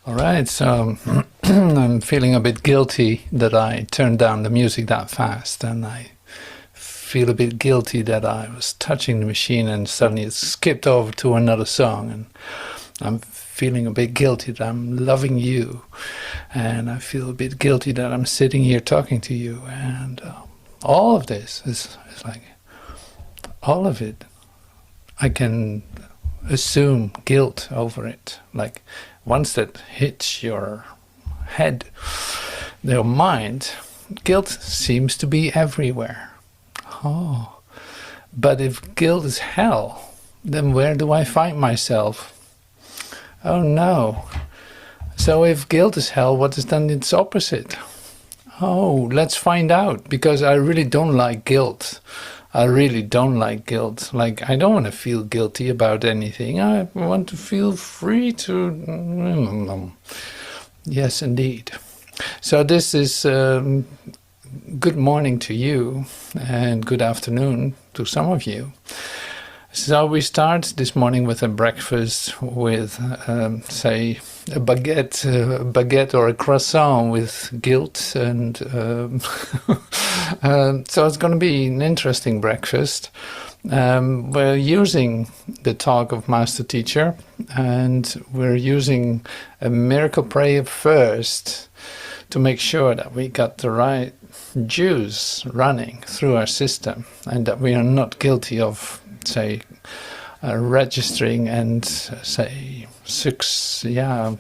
All right, so I'm feeling a bit guilty that I turned down the music that fast, and I feel a bit guilty that I was touching the machine and suddenly it skipped over to another song, and I'm feeling a bit guilty that I'm loving you, and I feel a bit guilty that I'm sitting here talking to you, and all of this is like, all of it, I can assume guilt over it. Like, once that hits your head, your mind, guilt seems to be everywhere. Oh, but if guilt is hell, then where do I find myself? Oh no. So if guilt is hell, what is then its opposite? Oh, let's find out, because I really don't like guilt. I really don't like guilt. Like, I don't want to feel guilty about anything. I want to feel free to... Yes, indeed. So this is good morning to you and good afternoon to some of you. So we start this morning with a breakfast with, say, a baguette or a croissant with guilt, and so it's going to be an interesting breakfast. We're using the talk of Master Teacher, and we're using a miracle prayer first to make sure that we got the right juice running through our system, and that we are not guilty of, say, registering and say,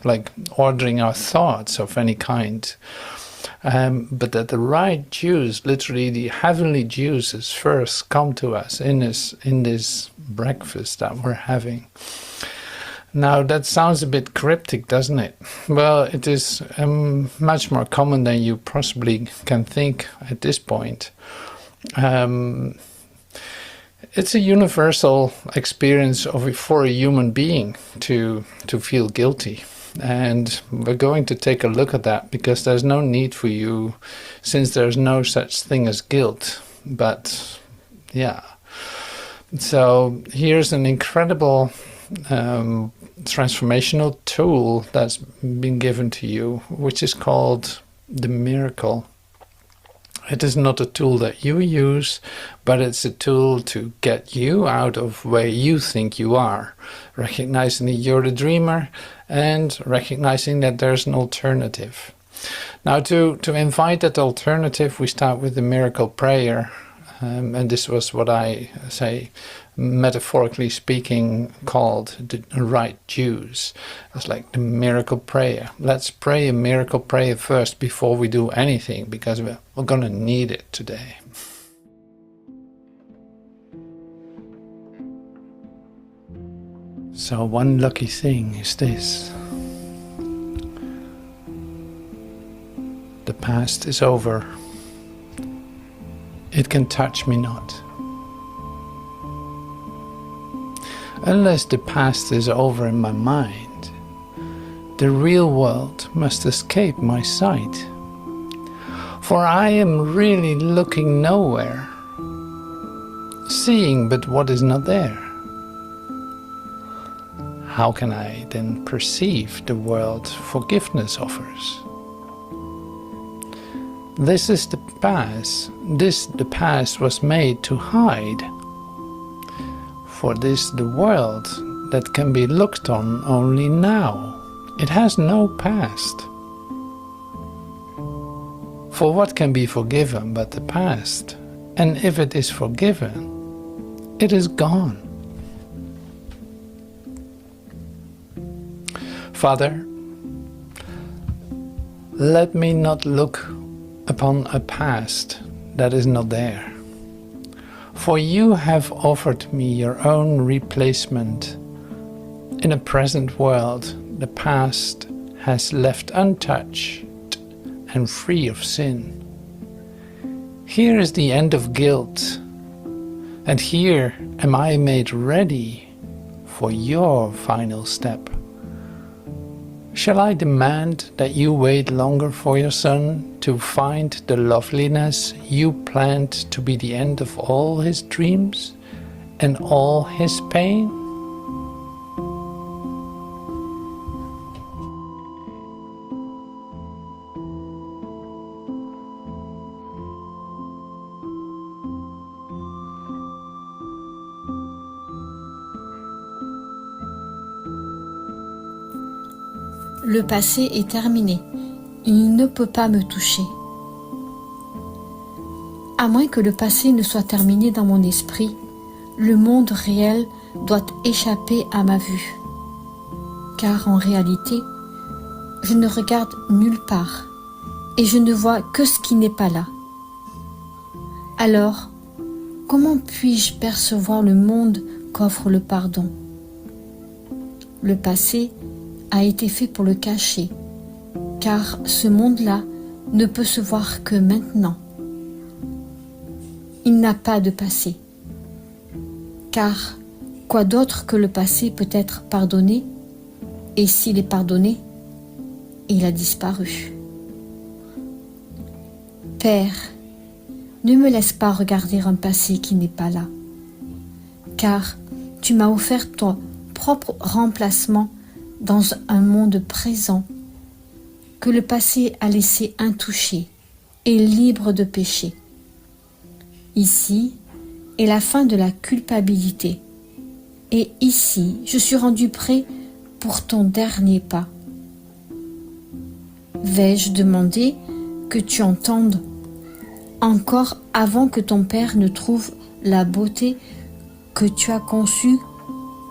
like ordering our thoughts of any kind, but that the right juice, literally the heavenly juices, first come to us in this breakfast that we're having. Now that sounds a bit cryptic, doesn't it? Well, it is much more common than you possibly can think at this point. It's a universal experience for a human being to feel guilty. And we're going to take a look at that, because there's no need for you, since there's no such thing as guilt. But yeah. So here's an incredible transformational tool that's been given to you, which is called the miracle. It is not a tool that you use, but it's a tool to get you out of where you think you are, recognizing that you're the dreamer and recognizing that there's an alternative. Now, to invite that alternative, we start with the miracle prayer, and this was what I say, metaphorically speaking, called the right juice. It's like the miracle prayer. Let's pray a miracle prayer first before we do anything, because we're going to need it today. So one lucky thing is this: the past is over. It can touch me not. Unless the past is over in my mind, the real world must escape my sight. For I am really looking nowhere, seeing but what is not there. How can I then perceive the world forgiveness offers? This is the past. The past was made to hide. For this the world that can be looked on only now. It has no past. For what can be forgiven but the past? And if it is forgiven, it is gone. Father, let me not look upon a past that is not there. For you have offered me your own replacement. In a present world, the past has left untouched and free of sin. Here is the end of guilt, and here am I made ready for your final step. Shall I demand that you wait longer for your son to find the loveliness you planned to be the end of all his dreams and all his pain? Le passé est terminé. Il ne peut pas me toucher. À moins que le passé ne soit terminé dans mon esprit, le monde réel doit échapper à ma vue. Car en réalité, je ne regarde nulle part et je ne vois que ce qui n'est pas là. Alors, comment puis-je percevoir le monde qu'offre le pardon? Le passé a été fait pour le cacher, car ce monde-là ne peut se voir que maintenant. Il n'a pas de passé, car quoi d'autre que le passé peut être pardonné, et s'il est pardonné, il a disparu. Père, ne me laisse pas regarder un passé qui n'est pas là, car tu m'as offert ton propre remplacement dans un monde présent que le passé a laissé intouché et libre de péché. Ici est la fin de la culpabilité, et ici je suis rendu prêt pour ton dernier pas. Vais-je demander que tu entendes encore avant que ton Père ne trouve la beauté que tu as conçue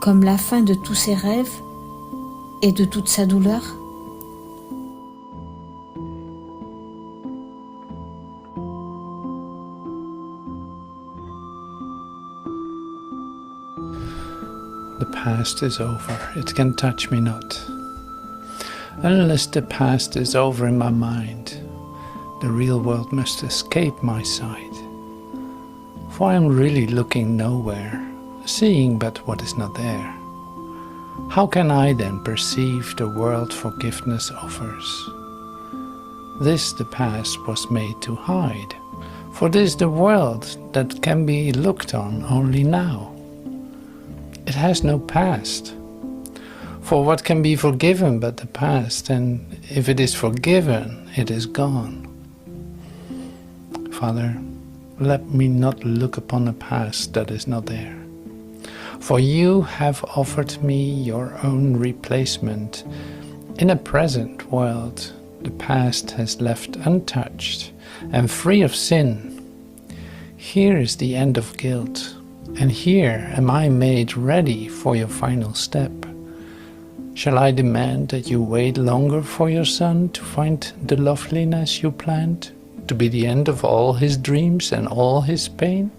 comme la fin de tous ses rêves et de toute sa douleur? The past is over, it can touch me not. Unless the past is over in my mind, the real world must escape my sight. For I am really looking nowhere, seeing but what is not there. How can I then perceive the world forgiveness offers? This the past was made to hide, for this the world that can be looked on only now. It has no past. For what can be forgiven but the past, and if it is forgiven, it is gone. Father, let me not look upon a past that is not there. For you have offered me your own replacement. In a present world, the past has left untouched and free of sin. Here is the end of guilt, and here am I made ready for your final step. Shall I demand that you wait longer for your son to find the loveliness you planned, to be the end of all his dreams and all his pain?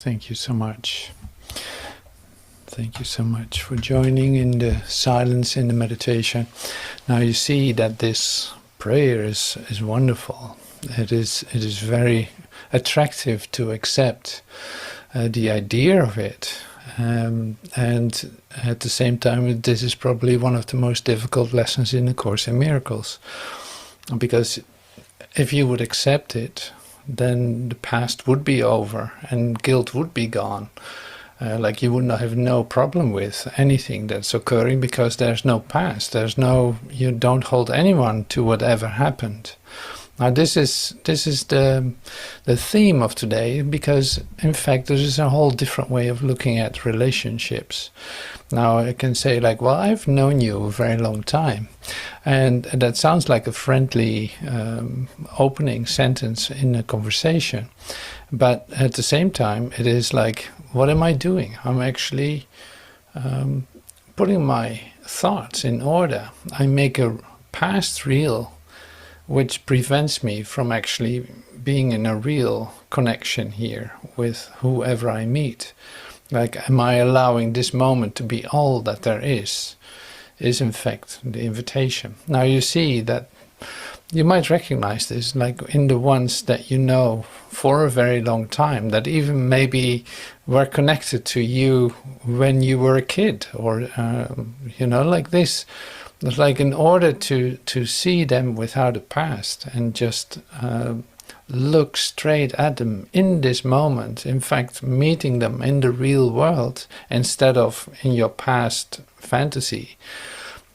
Thank you so much. Thank you so much for joining in the silence in the meditation. Now you see that this prayer is wonderful. It is very attractive to accept the idea of it. And at the same time, this is probably one of the most difficult lessons in the Course in Miracles. Because if you would accept it, then the past would be over and guilt would be gone. Like you would not have no problem with anything that's occurring because there's no past. You don't hold anyone to whatever happened. Now this is the theme of today, because in fact there is a whole different way of looking at relationships. Now I can say like, well, I've known you a very long time, and that sounds like a friendly opening sentence in a conversation, but at the same time it is like, what am I doing? I'm actually putting my thoughts in order. I make a past real, which prevents me from actually being in a real connection here with whoever I meet. Like, am I allowing this moment to be all that there is in fact the invitation. Now you see that you might recognize this, like in the ones that you know for a very long time, that even maybe were connected to you when you were a kid, or like this. It's like, in order to see them without a past and just look straight at them in this moment, in fact meeting them in the real world instead of in your past fantasy,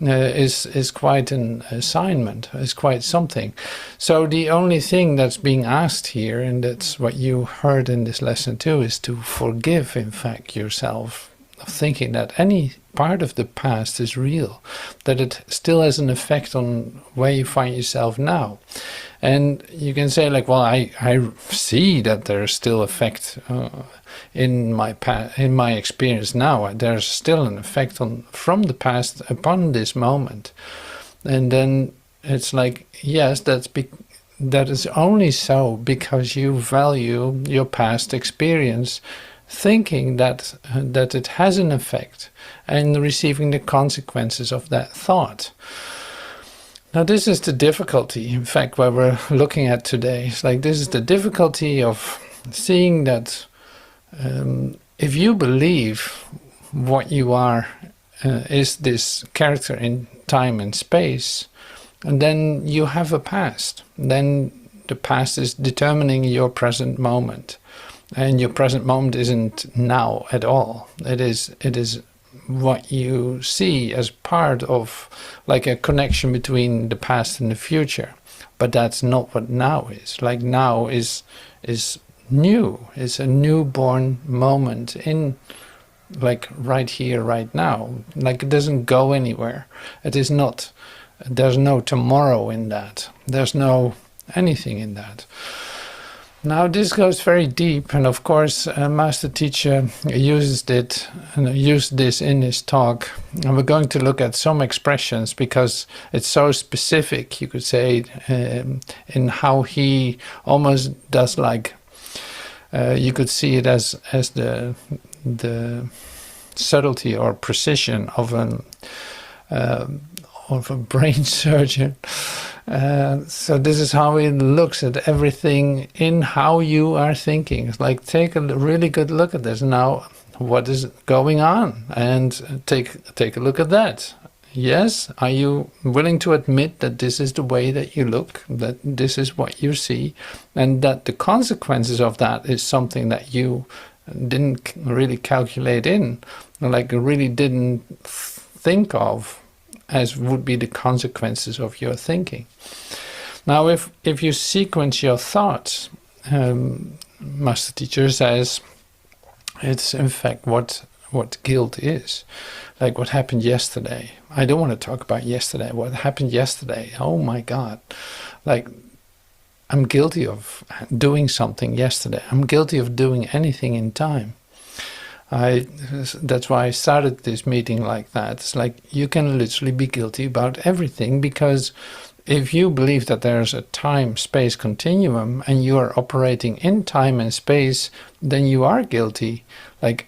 is quite an assignment, is quite something. So the only thing that's being asked here, and that's what you heard in this lesson too, is to forgive in fact yourself of thinking that any part of the past is real, that it still has an effect on where you find yourself now. And you can say like, well, I see that there's still effect in my experience now. There's still an effect from the past upon this moment. And then it's like, yes, that is only so because you value your past experience, thinking that it has an effect, and receiving the consequences of that thought. Now this is the difficulty, in fact, what we're looking at today. It's like, this is the difficulty of seeing that if you believe what you are is this character in time and space, and then you have a past. Then the past is determining your present moment. And your present moment isn't now at all. It is what you see as part of like a connection between the past and the future. But that's not what now is. Like, now is new. It's a newborn moment in, like, right here, right now. Like, it doesn't go anywhere. It is not, there's no tomorrow in that. There's no anything in that. Now this goes very deep, and of course Master Teacher used this in his talk, and we're going to look at some expressions because it's so specific, you could say, in how he almost does, like you could see it as the subtlety or precision of a brain surgeon. So this is how he looks at everything in how you are thinking. It's like, take a really good look at this. Now, what is going on? And take a look at that. Yes, are you willing to admit that this is the way that you look, that this is what you see, and that the consequences of that is something that you didn't really calculate in, like really didn't think of, as would be the consequences of your thinking. Now, if you sequence your thoughts, Master Teacher says, it's in fact what guilt is. Like what happened yesterday. I don't want to talk about yesterday. What happened yesterday? Oh my God. Like, I'm guilty of doing something yesterday. I'm guilty of doing anything in time. That's why I started this meeting like that. It's like, you can literally be guilty about everything, because if you believe that there's a time-space continuum and you are operating in time and space, then you are guilty. Like,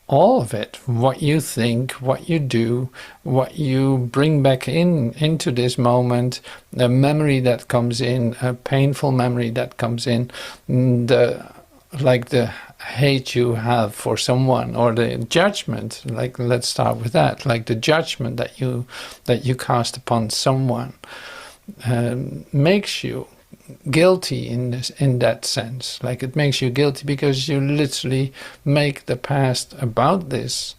all of it, what you think, what you do, what you bring back into this moment, the memory that comes in, a painful memory that comes in, the hate you have for someone, or the judgment, like, let's start with that, like the judgment that you cast upon someone makes you guilty in that sense. Like, it makes you guilty because you literally make the past about this,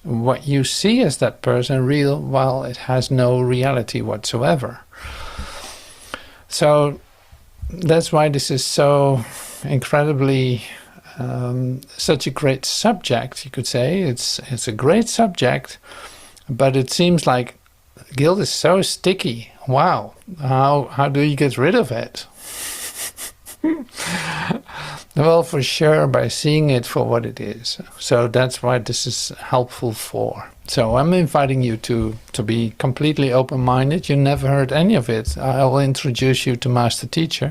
what you see as that person, real, while it has no reality whatsoever. So that's why this is so incredibly such a great subject, you could say. It's a great subject, but it seems like guilt is so sticky. Wow, how do you get rid of it? Well, for sure, by seeing it for what it is. So that's why this is helpful for. So I'm inviting you to be completely open-minded. You never heard any of it. I will introduce you to Master Teacher.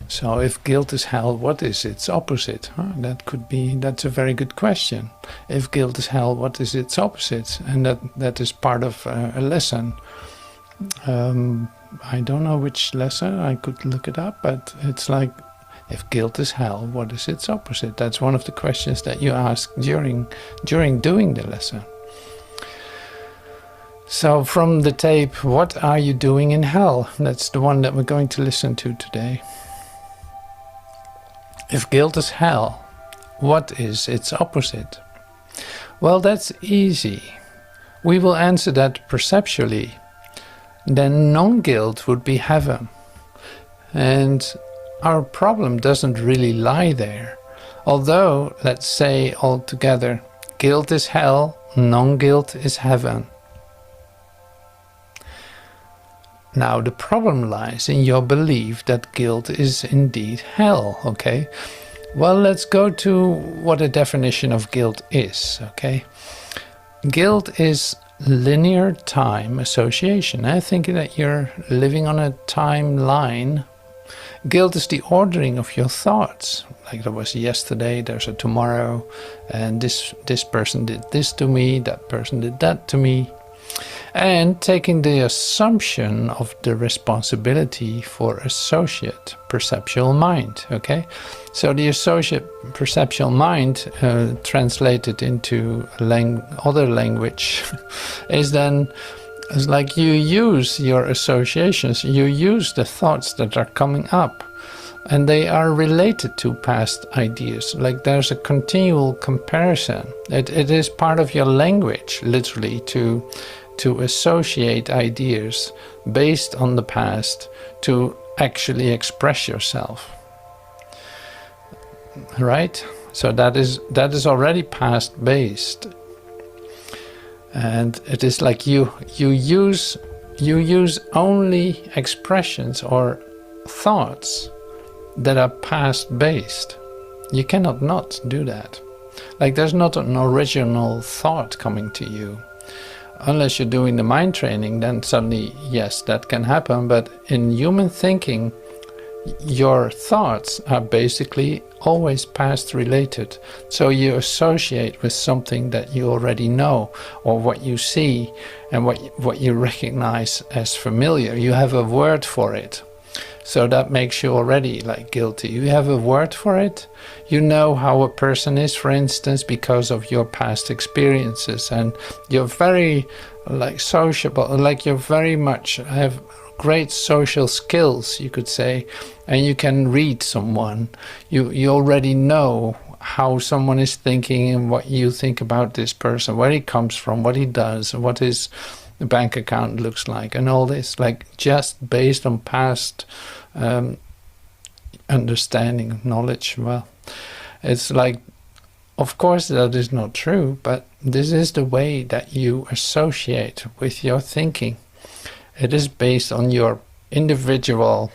So if guilt is hell, what is its opposite? That's a very good question. If guilt is hell, what is its opposite? And that is part of a lesson. I don't know which lesson, I could look it up, but it's like, if guilt is hell, what is its opposite? That's one of the questions that you ask during doing the lesson. So from the tape, what are you doing in hell? That's the one that we're going to listen to today. If guilt is hell, what is its opposite? Well, that's easy. We will answer that perceptually. Then non-guilt would be heaven. And our problem doesn't really lie there. Although, let's say altogether, guilt is hell, non-guilt is heaven. Now the problem lies in your belief that guilt is indeed hell, okay? Well, let's go to what a definition of guilt is, okay? Guilt is linear time association. I think that you're living on a timeline. Guilt is the ordering of your thoughts. Like there was yesterday, there's a tomorrow, and this person did this to me, that person did that to me. And taking the assumption of the responsibility for associate perceptual mind, okay? So the associate perceptual mind, translated into other language, is like you use your associations, you use the thoughts that are coming up, and they are related to past ideas. Like there's a continual comparison. It is part of your language, literally, to associate ideas based on the past to actually express yourself. Right? So that is already past based. And it is like you use only expressions or thoughts that are past based. You cannot not do that. Like there's not an original thought coming to you. Unless you're doing the mind training, then suddenly, yes, that can happen. But in human thinking, your thoughts are basically always past related. So you associate with something that you already know, or what you see, and what you recognize as familiar. You have a word for it. So that makes you already like guilty. You have a word for it. You know how a person is, for instance, because of your past experiences, and you're very like sociable, like you very much have great social skills, you could say, and you can read someone. You already know how someone is thinking and what you think about this person, where he comes from, what he does, what his bank account looks like, and all this, like just based on past understanding, knowledge. Well, it's like, of course that is not true, but this is the way that you associate with your thinking. It is based on your individual,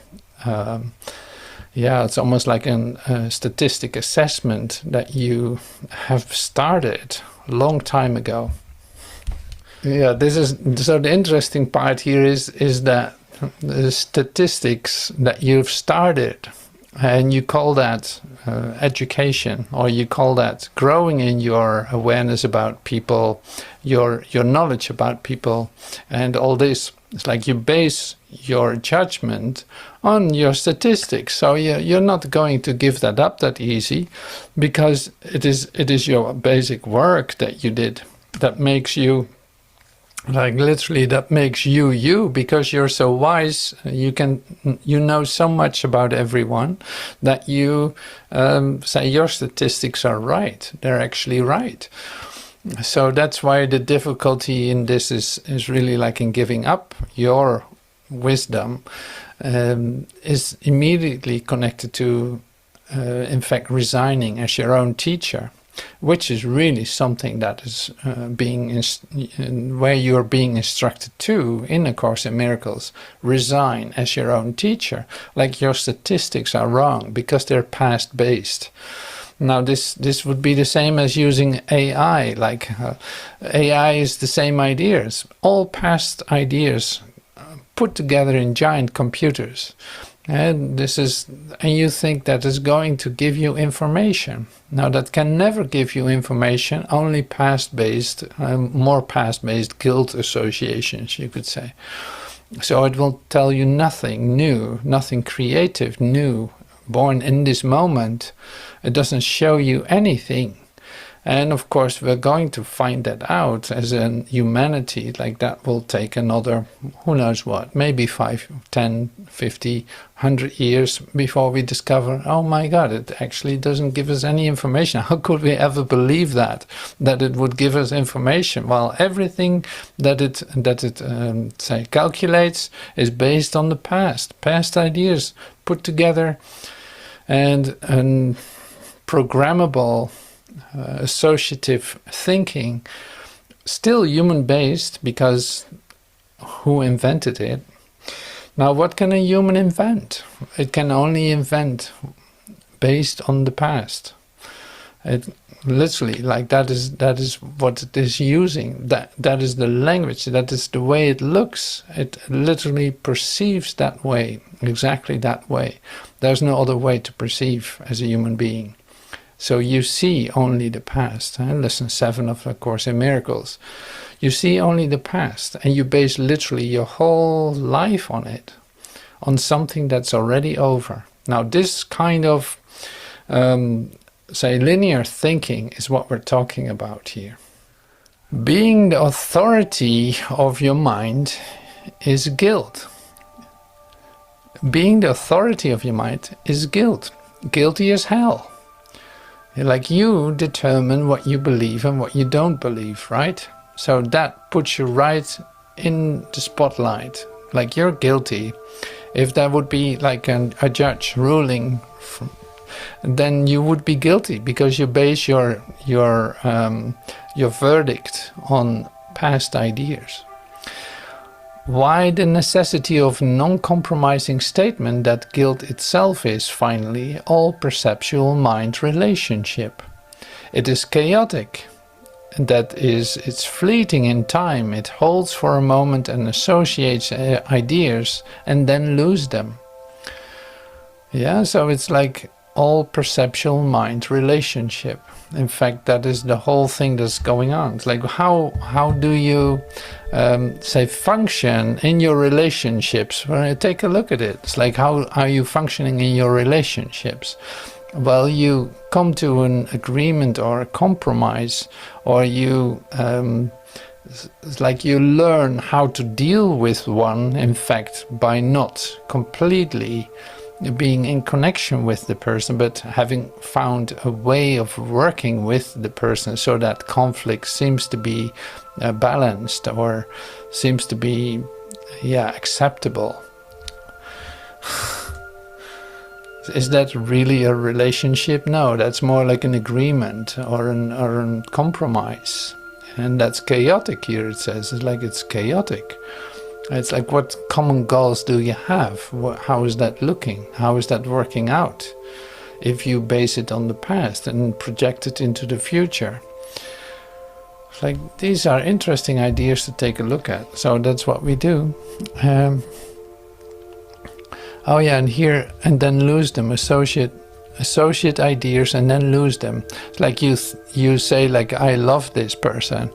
it's almost like a statistic assessment that you have started a long time ago. Yeah, this is, so the interesting part here is that the statistics that you've started, and you call that education, or you call that growing in your awareness about people, your knowledge about people, and all this. It's like you base your judgment on your statistics. So you're not going to give that up that easy, because it is your basic work that you did that makes you, like literally that makes you, because you're so wise. You know so much about everyone that you say your statistics are right. They're actually right. So that's why the difficulty in this is really like in giving up your wisdom is immediately connected to, in fact, resigning as your own teacher, which is really something that is where you're being instructed to in A Course in Miracles. Resign as your own teacher. Like your statistics are wrong because they're past based. Now this would be the same as using AI. Like AI is the same ideas, all past ideas put together in giant computers. And you think that is going to give you information. Now that can never give you information, only past-based, more past-based guilt associations, you could say. So it will tell you nothing new, nothing creative, new, born in this moment. It doesn't show you anything. And of course we're going to find that out as a humanity. Like that will take another, who knows what, maybe 5, 10, 50, 100 years before we discover, oh my God, it actually doesn't give us any information. How could we ever believe that it would give us information? Well, everything that it say calculates is based on the past ideas put together, and programmable associative thinking, still human-based, because who invented it? Now, what can a human invent? It can only invent based on the past. It literally, like that is what it is using. That is the language. That is the way it looks. It literally perceives that way, exactly that way. There's no other way to perceive as a human being. So you see only the past. Lesson 7 of A Course in Miracles. You see only the past, and you base literally your whole life on it, on something that's already over. Now this kind of, say, linear thinking is what we're talking about here. Being the authority of your mind is guilt. Being the authority of your mind is guilt. Guilty as hell. Like you determine what you believe and what you don't believe, right? So that puts you right in the spotlight. Like you're guilty. If that would be like a judge ruling, then you would be guilty because you base your verdict on past ideas. Why the necessity of non-compromising statement that guilt itself is, finally, all perceptual mind relationship. It is chaotic. That is, it's fleeting in time. It holds for a moment and associates ideas and then lose them. Yeah, so it's like all perceptual mind relationship. In fact, that is the whole thing that's going on. It's like how do you say function in your relationships? Well, take a look at it. It's like how are you functioning in your relationships? Well, you come to an agreement or a compromise, or you it's like you learn how to deal with one, in fact, by not completely being in connection with the person, but having found a way of working with the person so that conflict seems to be balanced, or seems to be, acceptable. Is that really a relationship? No, that's more like an agreement or a compromise. And that's chaotic here, it says. It's like it's chaotic. It's like, what common goals do you have? How is that looking? How is that working out? If you base it on the past and project it into the future. It's like, these are interesting ideas to take a look at. So that's what we do. And here, and then lose them. Associate ideas and then lose them. It's like you say, like, I love this person.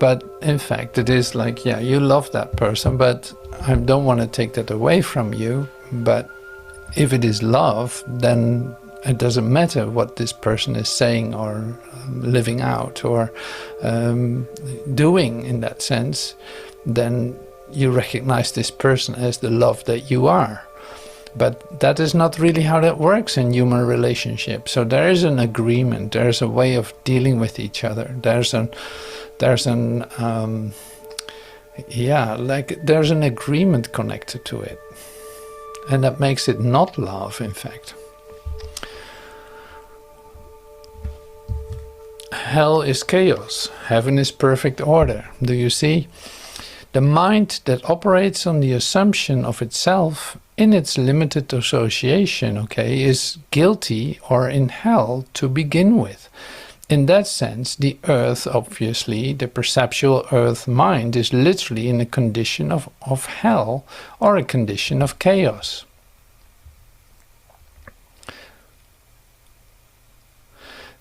But in fact, it is like, you love that person, but I don't want to take that away from you. But if it is love, then it doesn't matter what this person is saying or living out or doing in that sense. Then you recognize this person as the love that you are. But that is not really how that works in human relationships. So there is an agreement. There's a way of dealing with each other. There's an agreement connected to it. And that makes it not love, in fact. Hell is chaos. Heaven is perfect order. Do you see? The mind that operates on the assumption of itself in its limited association, okay, is guilty or in hell to begin with. In that sense, the earth, obviously, the perceptual earth mind is literally in a condition of hell or a condition of chaos.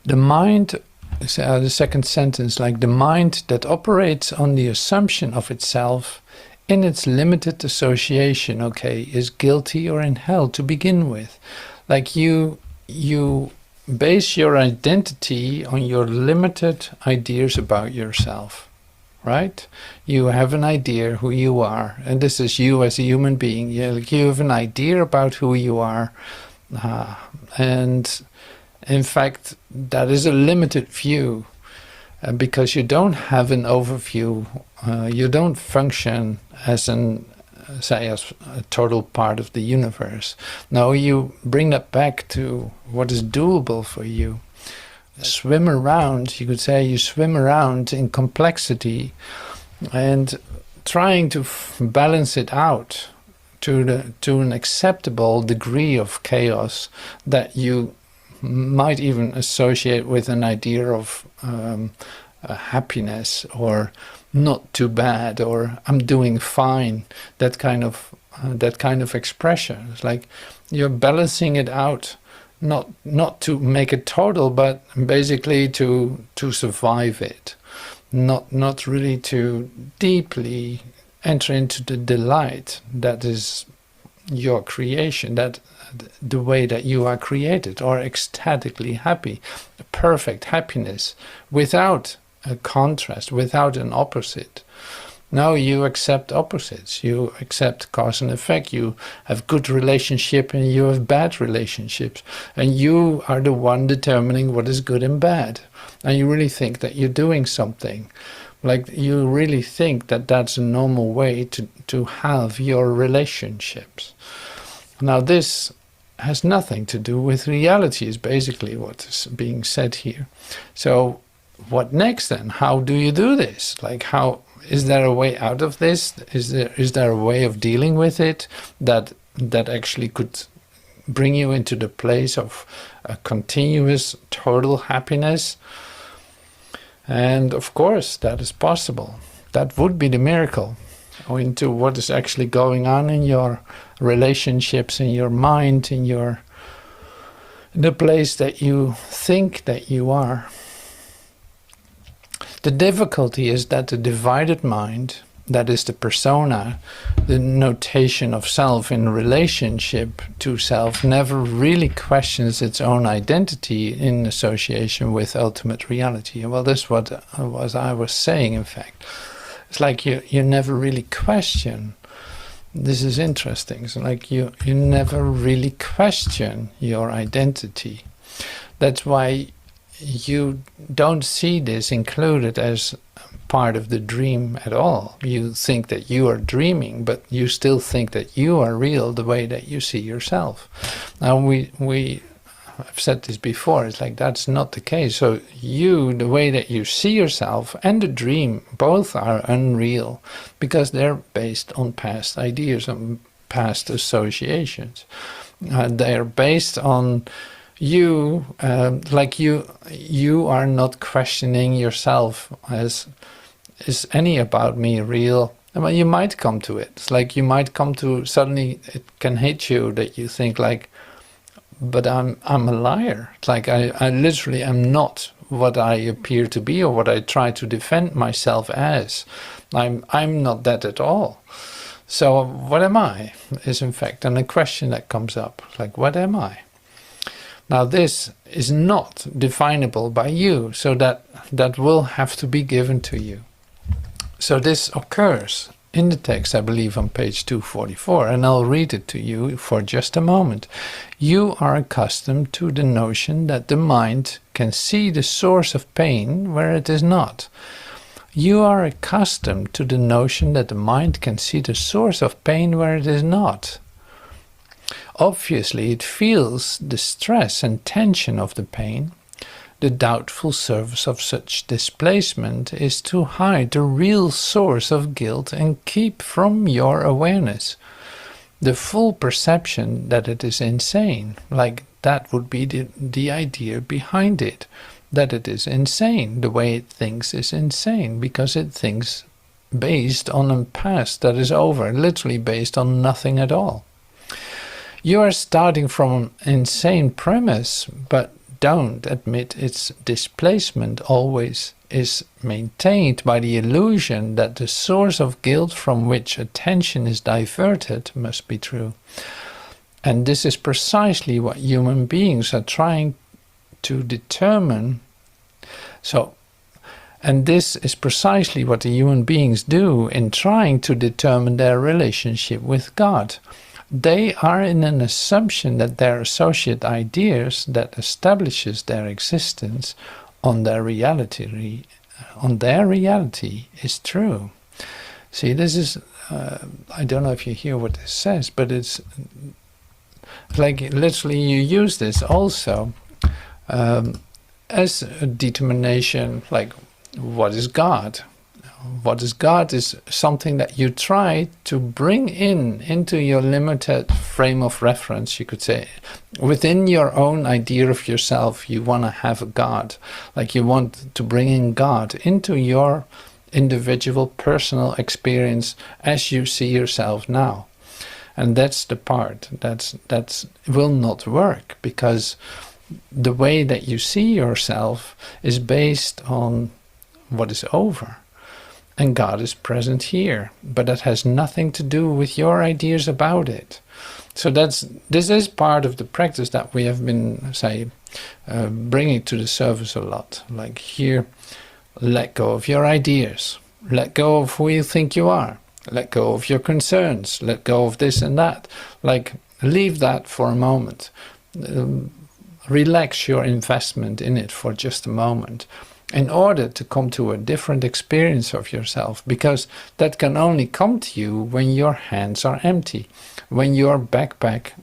The mind, the second sentence, like the mind that operates on the assumption of itself in its limited association, okay, is guilty or in hell to begin with. Like you base your identity on your limited ideas about yourself, right? You have an idea who you are, and this is you as a human being. You have an idea about who you are, and in fact, that is a limited view, because you don't have an overview. You don't function as as a total part of the universe. No, you bring that back to what is doable for you. Swim around, you could say, you swim around in complexity and trying to balance it out to an acceptable degree of chaos that you might even associate with an idea of happiness, or not too bad, or I'm doing fine. That kind of expression. It's like you're balancing it out, not to make it total, but basically to survive it, not really to deeply enter into the delight that is your creation, that the way that you are created, or ecstatically happy, perfect happiness, without a contrast, without an opposite. Now you accept opposites, you accept cause and effect, you have good relationship and you have bad relationships, and you are the one determining what is good and bad, and you really think that you're doing something. Like you really think that that's a normal way to have your relationships. Now this has nothing to do with reality, is basically what is being said here. So what next then? How do you do this? Like, how is there a way out of this? Is there a way of dealing with it that actually could bring you into the place of a continuous total happiness? And of course that is possible. That would be the miracle. Or into what is actually going on in your relationships, in your mind, in the place that you think that you are. The difficulty is that the divided mind, that is the persona, the notation of self in relationship to self, never really questions its own identity in association with ultimate reality. Well, that's what I was saying, in fact. It's like you never really question. This is interesting. It's like you never really question your identity. That's why you don't see this included as part of the dream at all. You think that you are dreaming, but you still think that you are real the way that you see yourself. Now I've said this before, it's like that's not the case. So the way that you see yourself and the dream, both are unreal, because they're based on past ideas and past associations. They're based on you, like you are not questioning yourself as, is any about me real? Well, you might come to it. It's like you might come to, suddenly it can hit you that you think like, but I'm a liar. It's like I literally am not what I appear to be, or what I try to defend myself as. I'm not that at all. So what am I? Is in fact and a question that comes up. Like, what am I? Now this is not definable by you, so that will have to be given to you. So this occurs in the text, I believe, on page 244, and I'll read it to you for just a moment. You are accustomed to the notion that the mind can see the source of pain where it is not. You are accustomed to the notion that the mind can see the source of pain where it is not. Obviously, it feels the stress and tension of the pain. The doubtful service of such displacement is to hide the real source of guilt and keep from your awareness the full perception that it is insane. Like that would be the idea behind it, that it is insane. The way it thinks is insane because it thinks based on a past that is over, literally based on nothing at all. You are starting from an insane premise, but don't admit its displacement always is maintained by the illusion that the source of guilt from which attention is diverted must be true. And this is precisely what human beings are trying to determine. And this is precisely what the human beings do in trying to determine their relationship with God. They are in an assumption that their associate ideas that establishes their existence on their reality is true. See, this is, I don't know if you hear what this says, but it's like literally you use this also as a determination, like what is God? What is God is something that you try to bring into your limited frame of reference, you could say. Within your own idea of yourself, you want to have a God. Like you want to bring in God into your individual personal experience as you see yourself now. And that's the part that will not work, because the way that you see yourself is based on what is over. And God is present here, but that has nothing to do with your ideas about it. So this is part of the practice that we have been, bringing to the service a lot. Like here, let go of your ideas, let go of who you think you are, let go of your concerns, let go of this and that. Like leave that for a moment. Relax your investment in it for just a moment, in order to come to a different experience of yourself, because that can only come to you when your hands are empty, when your backpack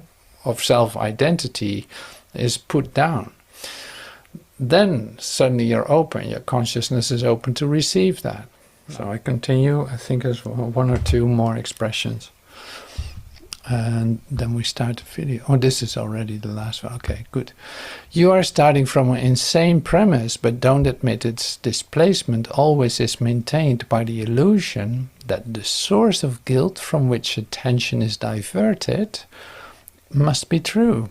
of self-identity is put down. Then suddenly you're open, your consciousness is open to receive that. So I continue, I think there's one or two more expressions. And then we start the video. Oh, this is already the last one. Okay, good. You are starting from an insane premise, but don't admit its displacement always is maintained by the illusion that the source of guilt from which attention is diverted must be true.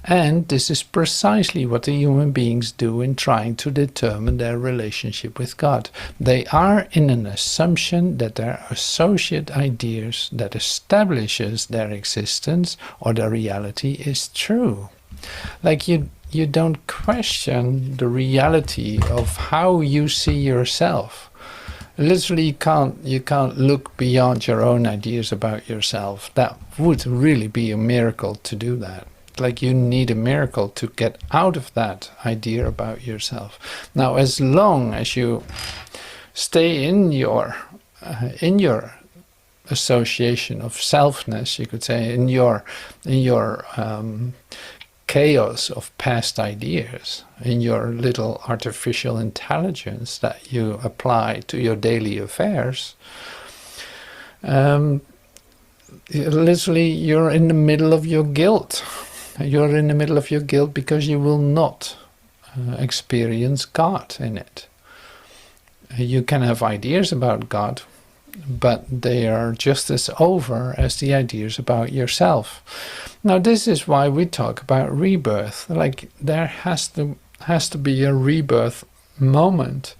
And this is precisely what the human beings do in trying to determine their relationship with God. They are in an assumption that their associate ideas that establishes their existence or their reality is true. Like you don't question the reality of how you see yourself. Literally you can't look beyond your own ideas about yourself. That would really be a miracle to do that. Like you need a miracle to get out of that idea about yourself. Now, as long as you stay in your association of selfness, you could say, in your chaos of past ideas, in your little artificial intelligence that you apply to your daily affairs, literally you're in the middle of your guilt. You're in the middle of your guilt because you will not experience God in it. You can have ideas about God, but they are just as over as the ideas about yourself. Now this is why we talk about rebirth. Like there has to be a rebirth moment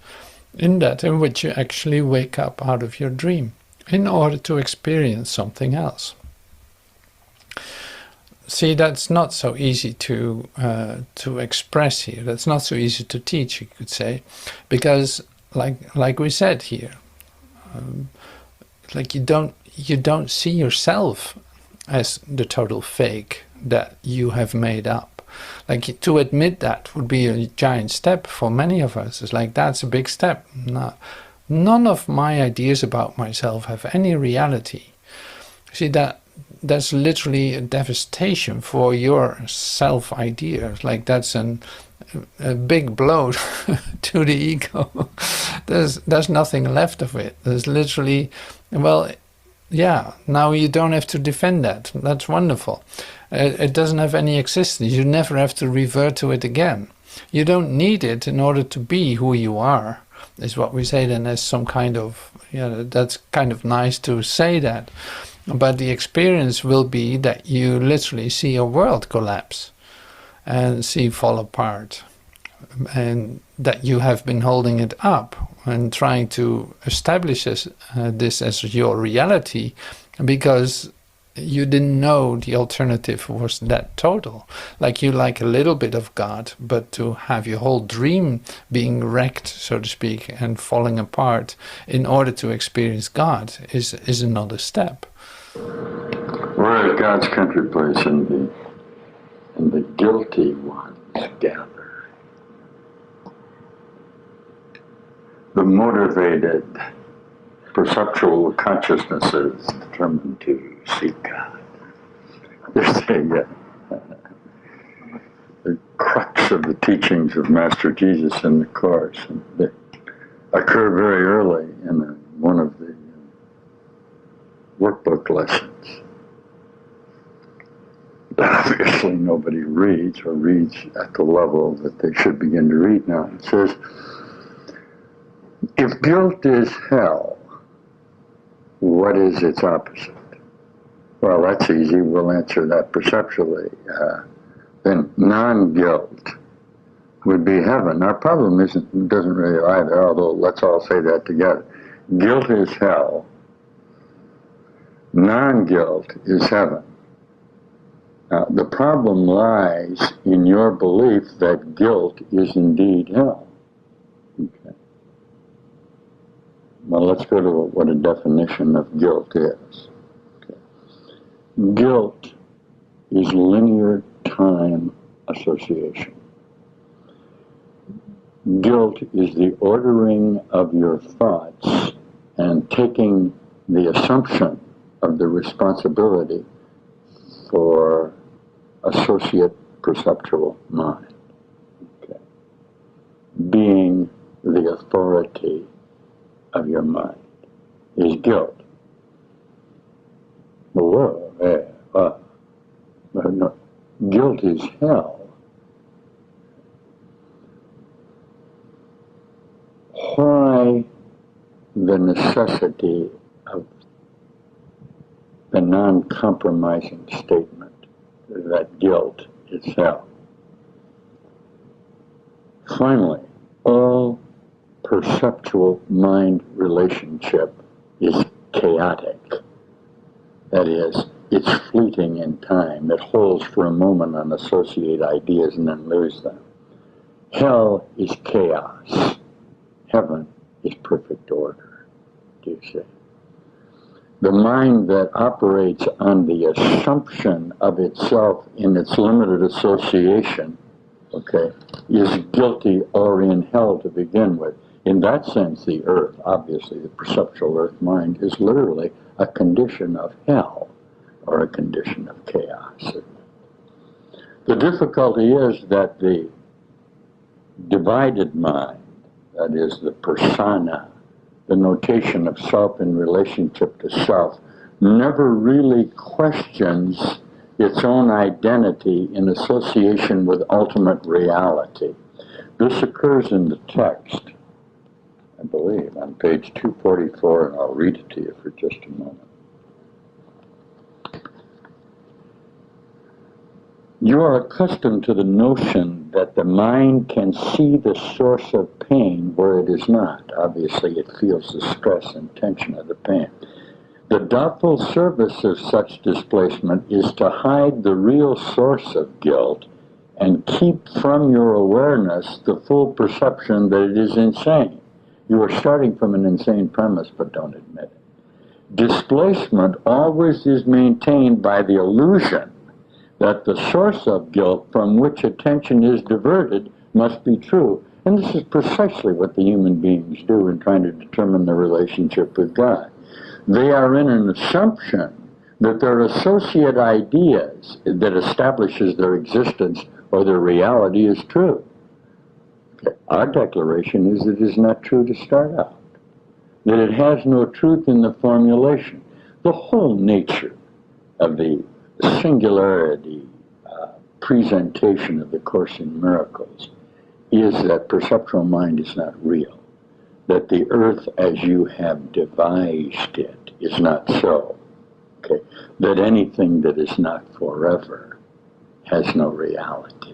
in which you actually wake up out of your dream in order to experience something else. See, that's not so easy to express here. That's not so easy to teach, you could say, because, like we said here, like you don't see yourself as the total fake that you have made up. Like to admit that would be a giant step for many of us. It's like that's a big step. No, none of my ideas about myself have any reality. See, that's literally a devastation for your self-idea. Like that's a big blow to the ego. There's nothing left of it. There's literally, well, yeah, now you don't have to defend that. That's wonderful. It doesn't have any existence. You never have to revert to it again. You don't need it in order to be who you are, is what we say then as some kind of, that's kind of nice to say that. But the experience will be that you literally see your world collapse and see fall apart. And that you have been holding it up and trying to establish this as your reality because you didn't know the alternative was that total. Like you like a little bit of God, but to have your whole dream being wrecked, so to speak, and falling apart in order to experience God is another step. We're at God's country place, and the guilty ones gather. The motivated perceptual consciousnesses determined to seek God. There's the crux of the teachings of Master Jesus in the Course. And they occur very early in one of the workbook lessons. Obviously nobody reads or reads at the level that they should begin to read now. It says, if guilt is hell, what is its opposite? Well, that's easy. We'll answer that perceptually. Then non-guilt would be heaven. Our problem doesn't really either, although let's all say that together. Guilt is hell. Non-guilt is heaven. Now, the problem lies in your belief that guilt is indeed hell. Okay. Well, let's go to what a definition of guilt is. Okay. Guilt is linear time association. Guilt is the ordering of your thoughts and taking the assumption of the responsibility for associate perceptual mind. Okay. Being the authority of your mind is guilt. No. Guilt is hell. Why the necessity of the non-compromising statement that guilt is hell? Finally, all perceptual mind relationship is chaotic. That is, it's fleeting in time. It holds for a moment on associate ideas and then lose them. Hell is chaos. Heaven is perfect order. Do you see? The mind that operates on the assumption of itself in its limited association, okay, is guilty or in hell to begin with. In that sense, the earth, obviously the perceptual earth mind, is literally a condition of hell or a condition of chaos. The difficulty is that the divided mind, that is the persona, the notation of self in relationship to self, never really questions its own identity in association with ultimate reality. This occurs in the text, I believe, on page 244, and I'll read it to you for just a moment. You are accustomed to the notion that the mind can see the source of pain where it is not. Obviously, it feels the stress and tension of the pain. The doubtful service of such displacement is to hide the real source of guilt and keep from your awareness the full perception that it is insane. You are starting from an insane premise, but don't admit it. Displacement always is maintained by the illusion that the source of guilt from which attention is diverted must be true. And this is precisely what the human beings do in trying to determine their relationship with God. They are in an assumption that their associate ideas that establishes their existence or their reality is true. Okay. Our declaration is it is not true to start out, that it has no truth in the formulation. The whole nature of the singularity presentation of the Course in Miracles is that perceptual mind is not real, that the earth as you have devised it is not so, okay? That anything that is not forever has no reality,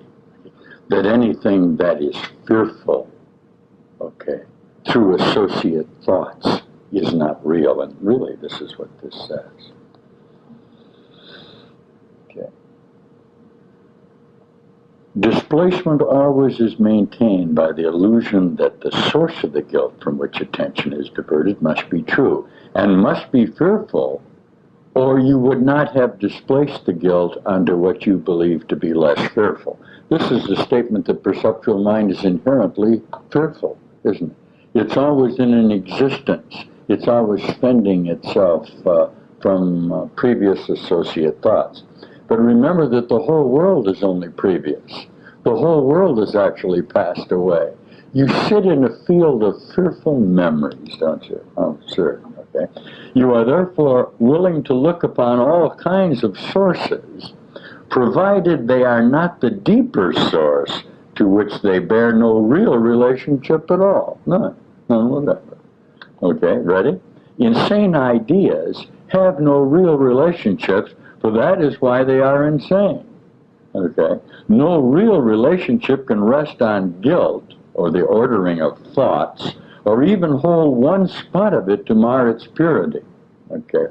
that anything that is fearful, okay, through associate thoughts is not real, and really this is what this says. Okay. Displacement always is maintained by the illusion that the source of the guilt from which attention is diverted must be true and must be fearful, or you would not have displaced the guilt onto what you believe to be less fearful. This is the statement that perceptual mind is inherently fearful, isn't it? It's always in an existence. It's always fending itself from previous associate thoughts. But remember that the whole world is only previous. The whole world has actually passed away. You sit in a field of fearful memories, don't you? Oh, sure, okay. You are therefore willing to look upon all kinds of sources, provided they are not the deeper source to which they bear no real relationship at all. None whatever. Okay, ready? Insane ideas have no real relationships, for that is why they are insane. Okay? No real relationship can rest on guilt or the ordering of thoughts, or even hold one spot of it to mar its purity. Okay?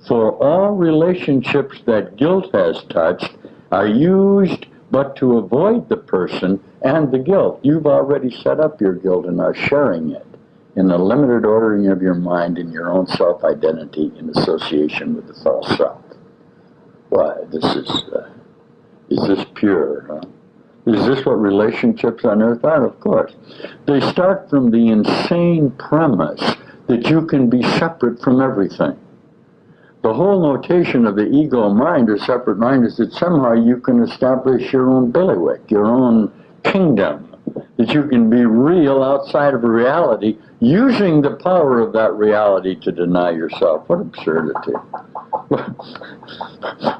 For all relationships that guilt has touched are used but to avoid the person and the guilt. You've already set up your guilt and are sharing it in the limited ordering of your mind in your own self-identity in association with the false self. Why, is this pure? Huh? Is this what relationships on earth are? Of course. They start from the insane premise that you can be separate from everything. The whole notation of the ego mind or separate mind is that somehow you can establish your own bailiwick, your own kingdom, that you can be real outside of a reality, using the power of that reality to deny yourself. What absurdity.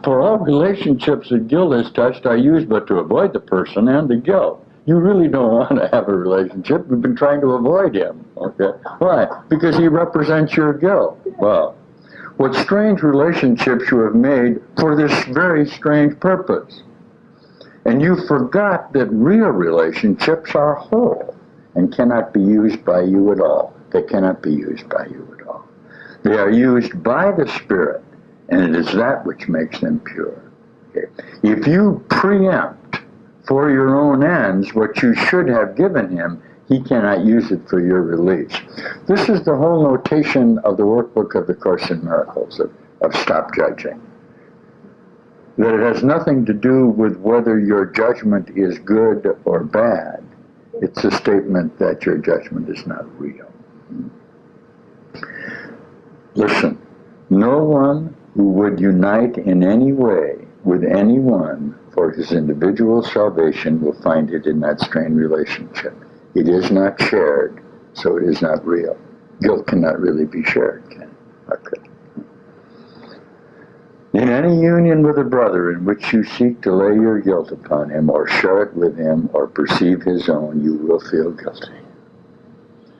For all relationships that guilt has touched are used but to avoid the person and the guilt. You really don't want to have a relationship. You've been trying to avoid him. Okay? Why? Because he represents your guilt. Well, what strange relationships you have made for this very strange purpose. And you forgot that real relationships are whole and cannot be used by you at all. They cannot be used by you at all. They are used by the Spirit, and it is that which makes them pure. Okay. If you preempt for your own ends what you should have given him, he cannot use it for your release. This is the whole notation of the workbook of the Course in Miracles, of stop judging. That it has nothing to do with whether your judgment is good or bad. It's a statement that your judgment is not real. Listen, no one who would unite in any way with anyone for his individual salvation will find it in that strained relationship. It is not shared, so it is not real. Guilt cannot really be shared, can it? Or could it? In any union with a brother in which you seek to lay your guilt upon him, or share it with him, or perceive his own, you will feel guilty.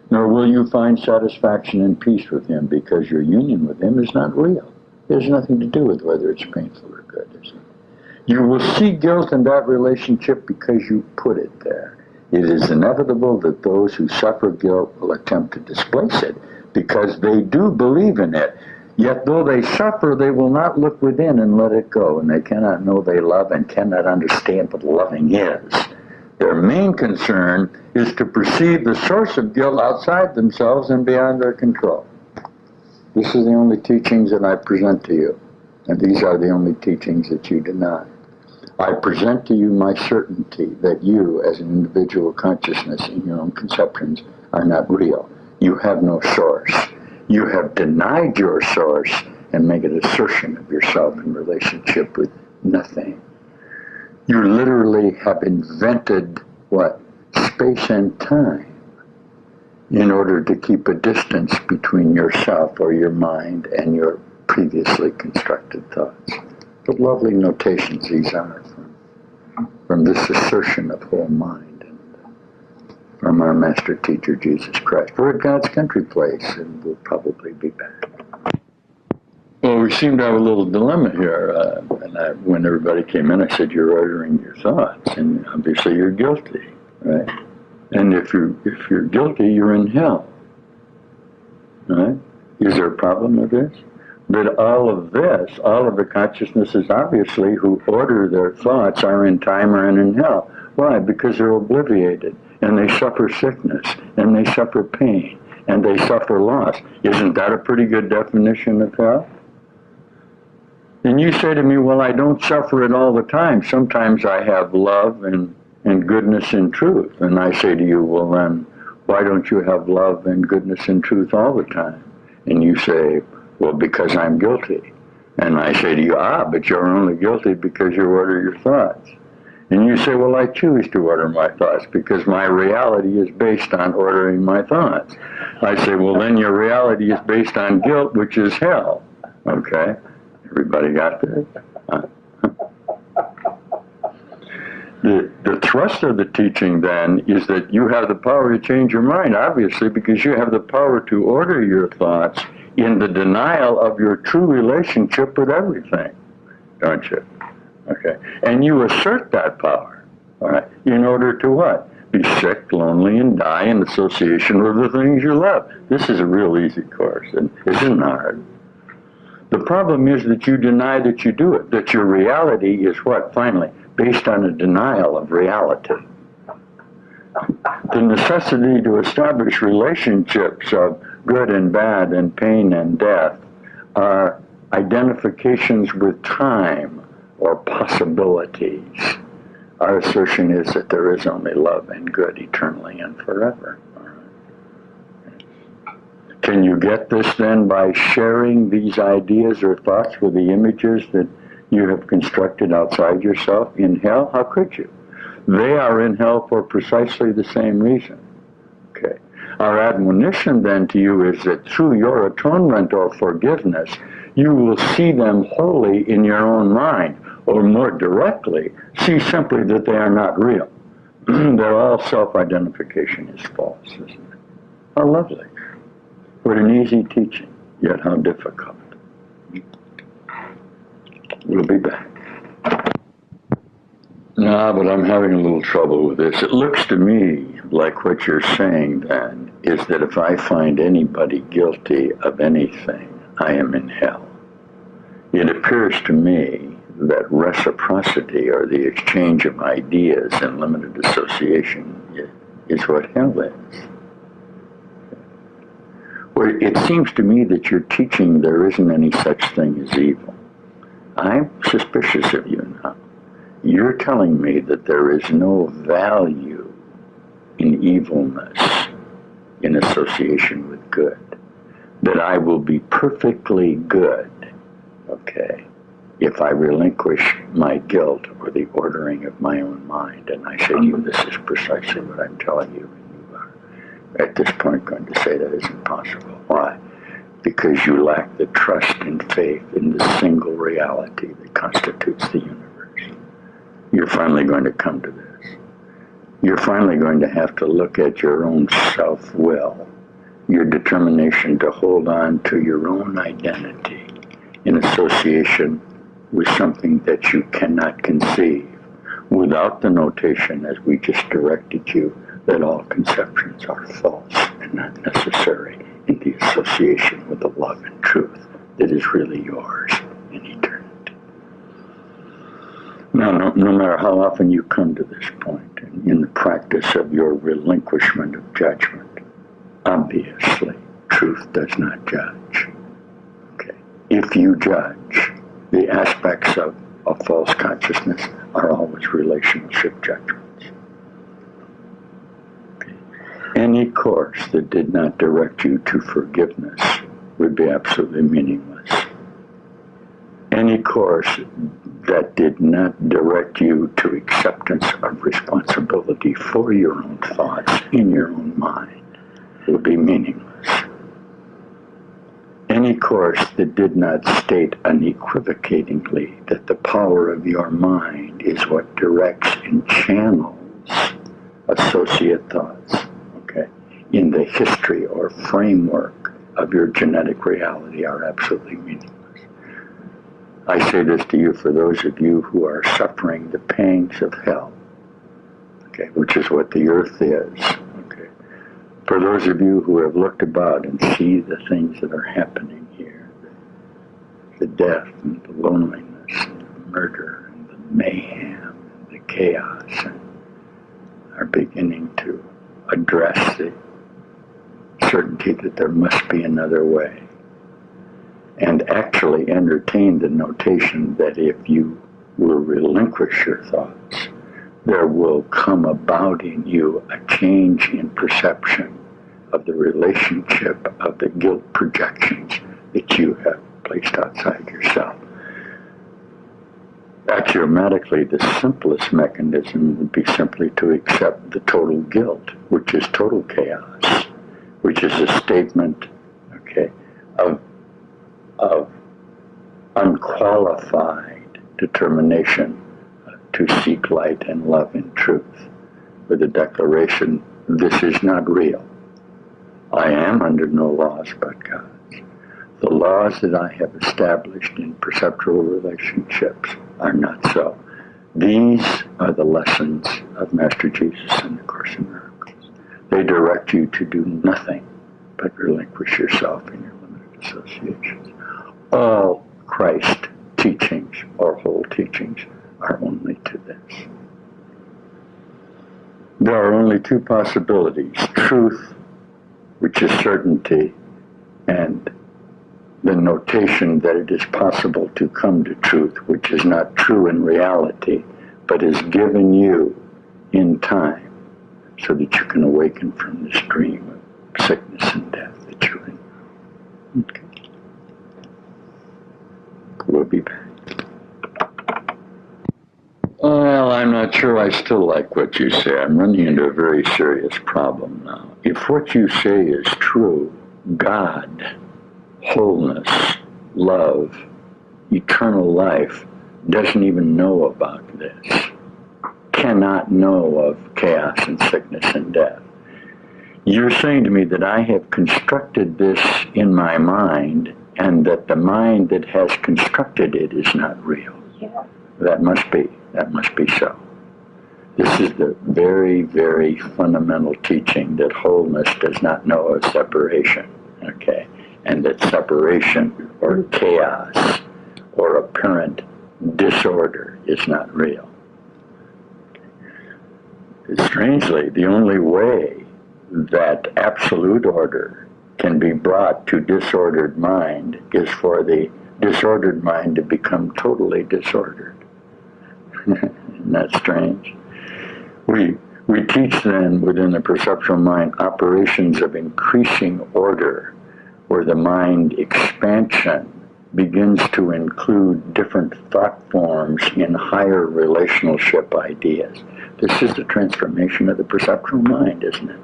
Nor will you find satisfaction and peace with him, because your union with him is not real. It has nothing to do with whether it's painful or good, is it? You will see guilt in that relationship because you put it there. It is inevitable that those who suffer guilt will attempt to displace it, because they do believe in it. Yet though they suffer, they will not look within and let it go, and they cannot know they love and cannot understand what loving is. Their main concern is to perceive the source of guilt outside themselves and beyond their control. This is the only teachings that I present to you, and these are the only teachings that you deny. I present to you my certainty that you, as an individual consciousness in your own conceptions, are not real. You have no source. You have denied your source, and make an assertion of yourself in relationship with nothing. You literally have invented what? Space and time in order to keep a distance between yourself or your mind and your previously constructed thoughts. What lovely notations these are from this assertion of whole mind and from our master teacher Jesus Christ. We're at God's country place, and we'll probably be back. Well, we seem to have a little dilemma here. When everybody came in, I said, you're ordering your thoughts, and obviously you're guilty, right? And if you're guilty, you're in hell, right? Is there a problem with this? That all of the consciousnesses, obviously, who order their thoughts are in time or in hell. Why? Because they're obliviated, and they suffer sickness, and they suffer pain, and they suffer loss. Isn't that a pretty good definition of hell? And you say to me, well, I don't suffer it all the time. Sometimes I have love and goodness and truth. And I say to you, well, then, why don't you have love and goodness and truth all the time? And you say, well, because I'm guilty. And I say to you, but you're only guilty because you order your thoughts. And you say, well, I choose to order my thoughts because my reality is based on ordering my thoughts. I say, well, then your reality is based on guilt, which is hell. Okay? Everybody got this? The thrust of the teaching, then, is that you have the power to change your mind, obviously, because you have the power to order your thoughts in the denial of your true relationship with everything, don't you? Okay. And you assert that power, all right, in order to what? Be sick, lonely, and die in association with the things you love. This is a real easy course, and it isn't hard. The problem is that you deny that you do it, that your reality is what, finally? Based on a denial of reality. The necessity to establish relationships of good and bad and pain and death are identifications with time or possibilities. Our assertion is that there is only love and good eternally and forever. Can you get this then by sharing these ideas or thoughts with the images that you have constructed outside yourself in hell? How could you? They are in hell for precisely the same reason. Okay. Our admonition then to you is that through your atonement or forgiveness, you will see them wholly in your own mind, or more directly, see simply that they are not real. That all self-identification is false, isn't it? How lovely. What an easy teaching, yet how difficult. We'll be back. No, but I'm having a little trouble with this. It looks to me like what you're saying then is that if I find anybody guilty of anything, I am in hell. It appears to me that reciprocity, or the exchange of ideas and limited association, is what hell is. Well, it seems to me that you're teaching there isn't any such thing as evil. I'm suspicious of you now. You're telling me that there is no value in evilness in association with good. That I will be perfectly good, okay, if I relinquish my guilt or the ordering of my own mind. And I say to you, this is precisely what I'm telling you. At this point going to say that isn't possible. Why? Because you lack the trust and faith in the single reality that constitutes the universe. You're finally going to come to this. You're finally going to have to look at your own self-will, your determination to hold on to your own identity in association with something that you cannot conceive, without the notation, as we just directed you, that all conceptions are false and not necessary in the association with the love and truth that is really yours in eternity. Now, no matter how often you come to this point in the practice of your relinquishment of judgment, obviously, truth does not judge. Okay. If you judge, the aspects of a false consciousness are always relationship judgments. Any course that did not direct you to forgiveness would be absolutely meaningless. Any course that did not direct you to acceptance of responsibility for your own thoughts in your own mind will be meaningless. Any course that did not state unequivocatingly that the power of your mind is what directs and channels associate thoughts, okay, in the history or framework of your genetic reality are absolutely meaningless. I say this to you for those of you who are suffering the pangs of hell, okay, which is what the earth is, okay. For those of you who have looked about and see the things that are happening here, the death and the loneliness and the murder and the mayhem and the chaos, and are beginning to address the certainty that there must be another way, and actually entertain the notation that if you will relinquish your thoughts, there will come about in you a change in perception of the relationship of the guilt projections that you have placed outside yourself. Axiomatically, the simplest mechanism would be simply to accept the total guilt, which is total chaos, which is a statement, okay, of unqualified determination to seek light and love and truth, with a declaration, this is not real. I am under no laws but God's. The laws that I have established in perceptual relationships are not so. These are the lessons of Master Jesus in the Course in Miracles. They direct you to do nothing but relinquish yourself in your limited associations. All Christ teachings or whole teachings are only to this. There are only two possibilities: truth, which is certainty, and the notation that it is possible to come to truth, which is not true in reality, but is given you in time so that you can awaken from this dream of sickness and death that you're in. Okay. We'll be back. Well, I'm not sure I still like what you say. I'm running into a very serious problem now. If what you say is true, God, wholeness, love, eternal life, doesn't even know about this, cannot know of chaos and sickness and death. You're saying to me that I have constructed this in my mind, and that the mind that has constructed it is not real. Yeah. That must be so. This is the very, very fundamental teaching that wholeness does not know of separation, okay? And that separation or chaos or apparent disorder is not real. Strangely, the only way that absolute order can be brought to disordered mind is for the disordered mind to become totally disordered. Isn't that strange? We teach then within the perceptual mind operations of increasing order, where the mind expansion begins to include different thought forms in higher relationship ideas. This is the transformation of the perceptual mind, isn't it?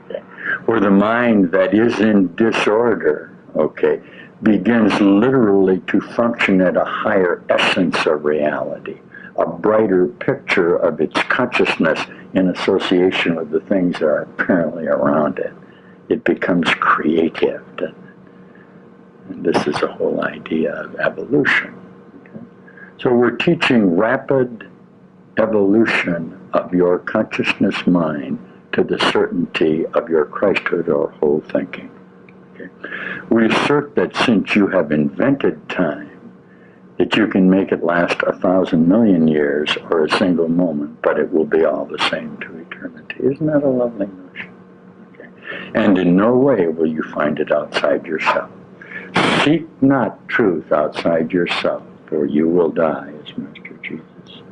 Okay. Where the mind that is in disorder, okay, begins literally to function at a higher essence of reality, a brighter picture of its consciousness in association with the things that are apparently around it. It becomes creative. And this is the whole idea of evolution. Okay? So we're teaching rapid evolution of your consciousness mind to the certainty of your Christhood or whole thinking. Okay? We assert that since you have invented time, that you can make it last 1,000 million years or a single moment, but it will be all the same to eternity. Isn't that a lovely notion? Okay. And in no way will you find it outside yourself. Seek not truth outside yourself, for you will die, as Master Jesus,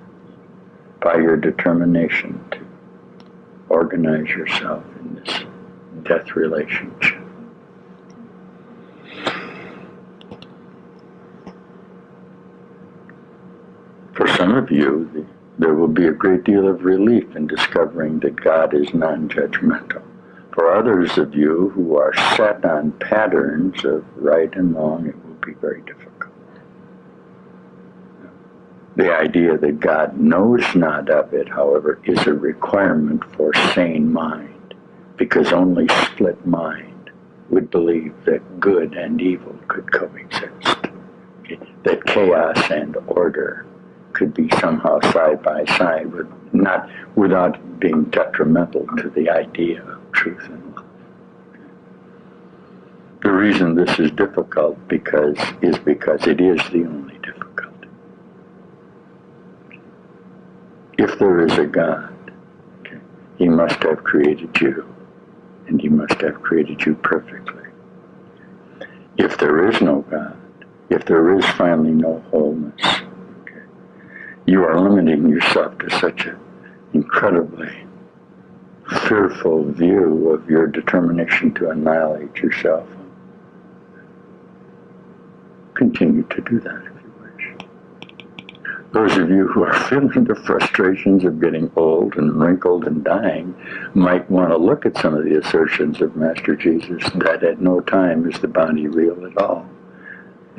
by your determination to organize yourself in this death relationship. For some of you, there will be a great deal of relief in discovering that God is non-judgmental. For others of you who are set on patterns of right and wrong, it will be very difficult. The idea that God knows not of it, however, is a requirement for sane mind, because only split mind would believe that good and evil could coexist, that chaos and order could be somehow side by side, without being detrimental to the idea of truth and love. The reason this is difficult is because it is the only difficulty. If there is a God, he must have created you, and he must have created you perfectly. If there is no God, if there is finally no wholeness, you are limiting yourself to such an incredibly fearful view of your determination to annihilate yourself. Continue to do that if you wish. Those of you who are feeling the frustrations of getting old and wrinkled and dying might want to look at some of the assertions of Master Jesus that at no time is the body real at all.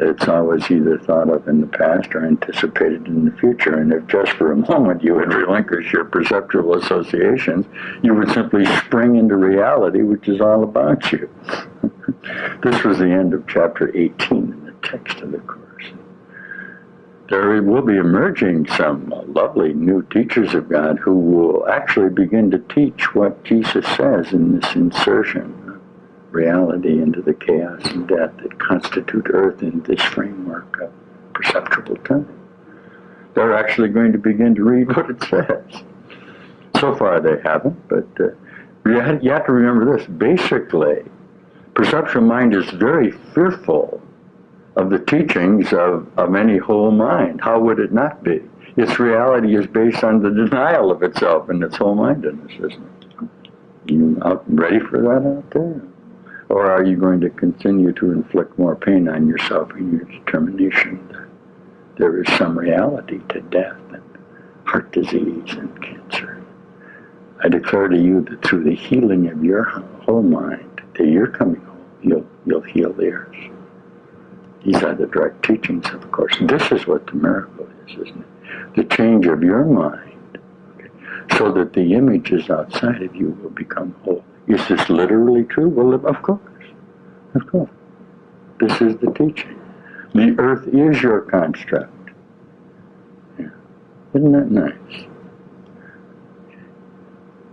It's always either thought of in the past or anticipated in the future. And if just for a moment you would relinquish your perceptual associations, you would simply spring into reality, which is all about you. This was the end of chapter 18 in the text of the Course. There will be emerging some lovely new teachers of God who will actually begin to teach what Jesus says in this insertion of reality into the chaos and death that constitute Earth in this framework of perceptual time. They're actually going to begin to read what it says. So far they haven't, but you have to remember this. Basically, perceptual mind is very fearful of the teachings of any whole mind. How would it not be? Its reality is based on the denial of itself and its whole-mindedness, isn't it? You ready for that out there? Or are you going to continue to inflict more pain on yourself in your determination that there is some reality to death and heart disease and cancer? I declare to you that through the healing of your whole mind, that you're coming home, you'll heal theirs. These are the direct teachings of the Course. This is what the miracle is, isn't it? The change of your mind, so that the images outside of you will become whole. Is this literally true? Well, of course. Of course. This is the teaching. The Earth is your construct. Yeah. Isn't that nice?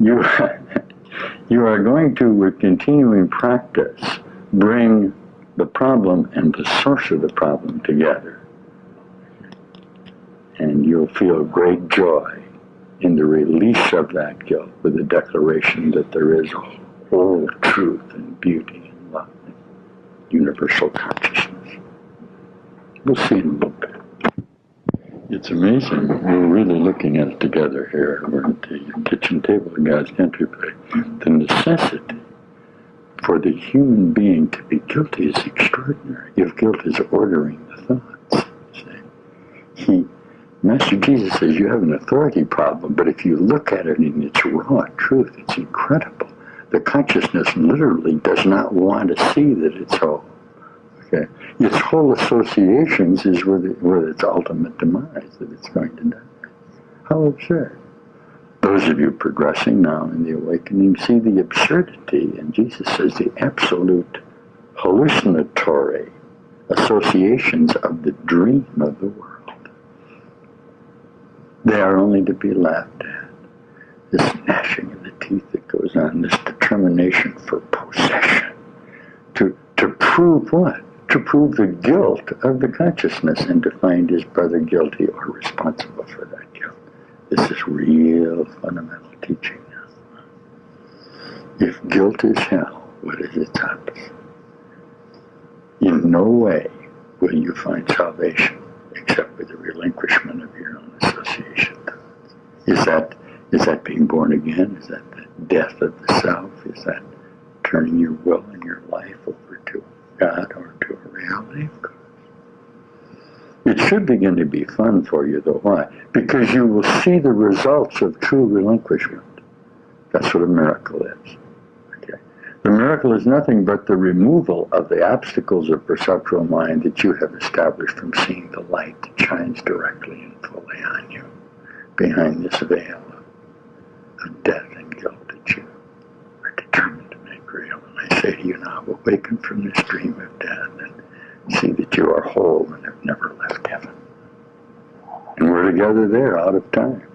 You are going to, with continuing practice, bring the problem and the source of the problem together. And you'll feel great joy in the release of that guilt with the declaration that there is whole truth and beauty and love and universal consciousness. We'll see in a little bit. It's amazing. We're really looking at it together here. We're at the kitchen table in God's entry play. The necessity for the human being to be guilty is extraordinary. If guilt is ordering the thoughts, Master Jesus says you have an authority problem, but if you look at it in its raw truth, it's incredible. The consciousness literally does not want to see that it's whole. Okay, its whole associations is with its ultimate demise, that it's going to die. How absurd. Those of you progressing now in the awakening see the absurdity, and Jesus says the absolute hallucinatory associations of the dream of the world. They are only to be laughed at. This gnashing of the teeth that goes on, this determination for possession. To prove what? To prove the guilt of the consciousness and to find his brother guilty or responsible for that guilt. This is real fundamental teaching now. If guilt is hell, what is its opposite? In no way will you find salvation except with the relinquishment of your own association thoughts. Is that being born again? Is that the death of the self? Is that turning your will and your life over to God or to a reality of God? It should begin to be fun for you, though. Why? Because you will see the results of true relinquishment. That's what a miracle is. Okay? The miracle is nothing but the removal of the obstacles of perceptual mind that you have established from seeing the light that shines directly and fully on you behind this veil of death and guilt that you are determined to make real. And I say to you now, awaken from this dream of death and see that you are whole and have never left heaven. And we're together there, out of time.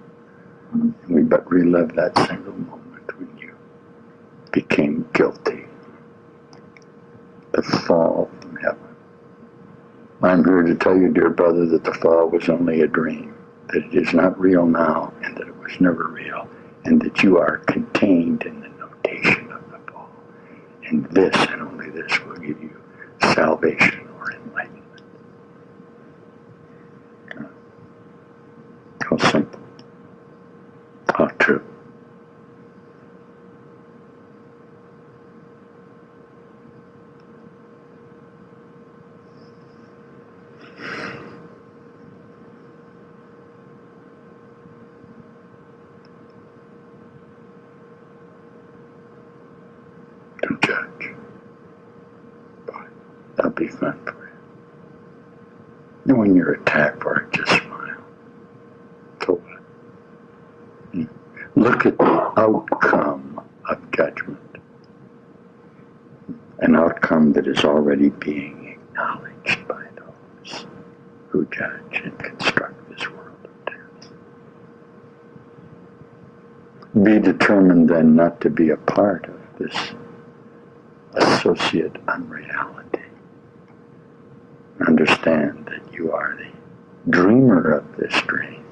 And we but relive that single moment when you became guilty. The fall from heaven. I'm here to tell you, dear brother, that the fall was only a dream, that it is not real now, and that it was never real, and that you are contained in the notation of the fall. And this, and only this, will give you salvation or enlightenment. How simple. How true. Don't judge. But that'll be fun for you. And when you're attacked for it, just smile. So what? Look at the outcome of judgment. An outcome that is already being acknowledged by those who judge and construct this world of death. Be determined then not to be a part of this associate unreality. Understand that you are the dreamer of this dream,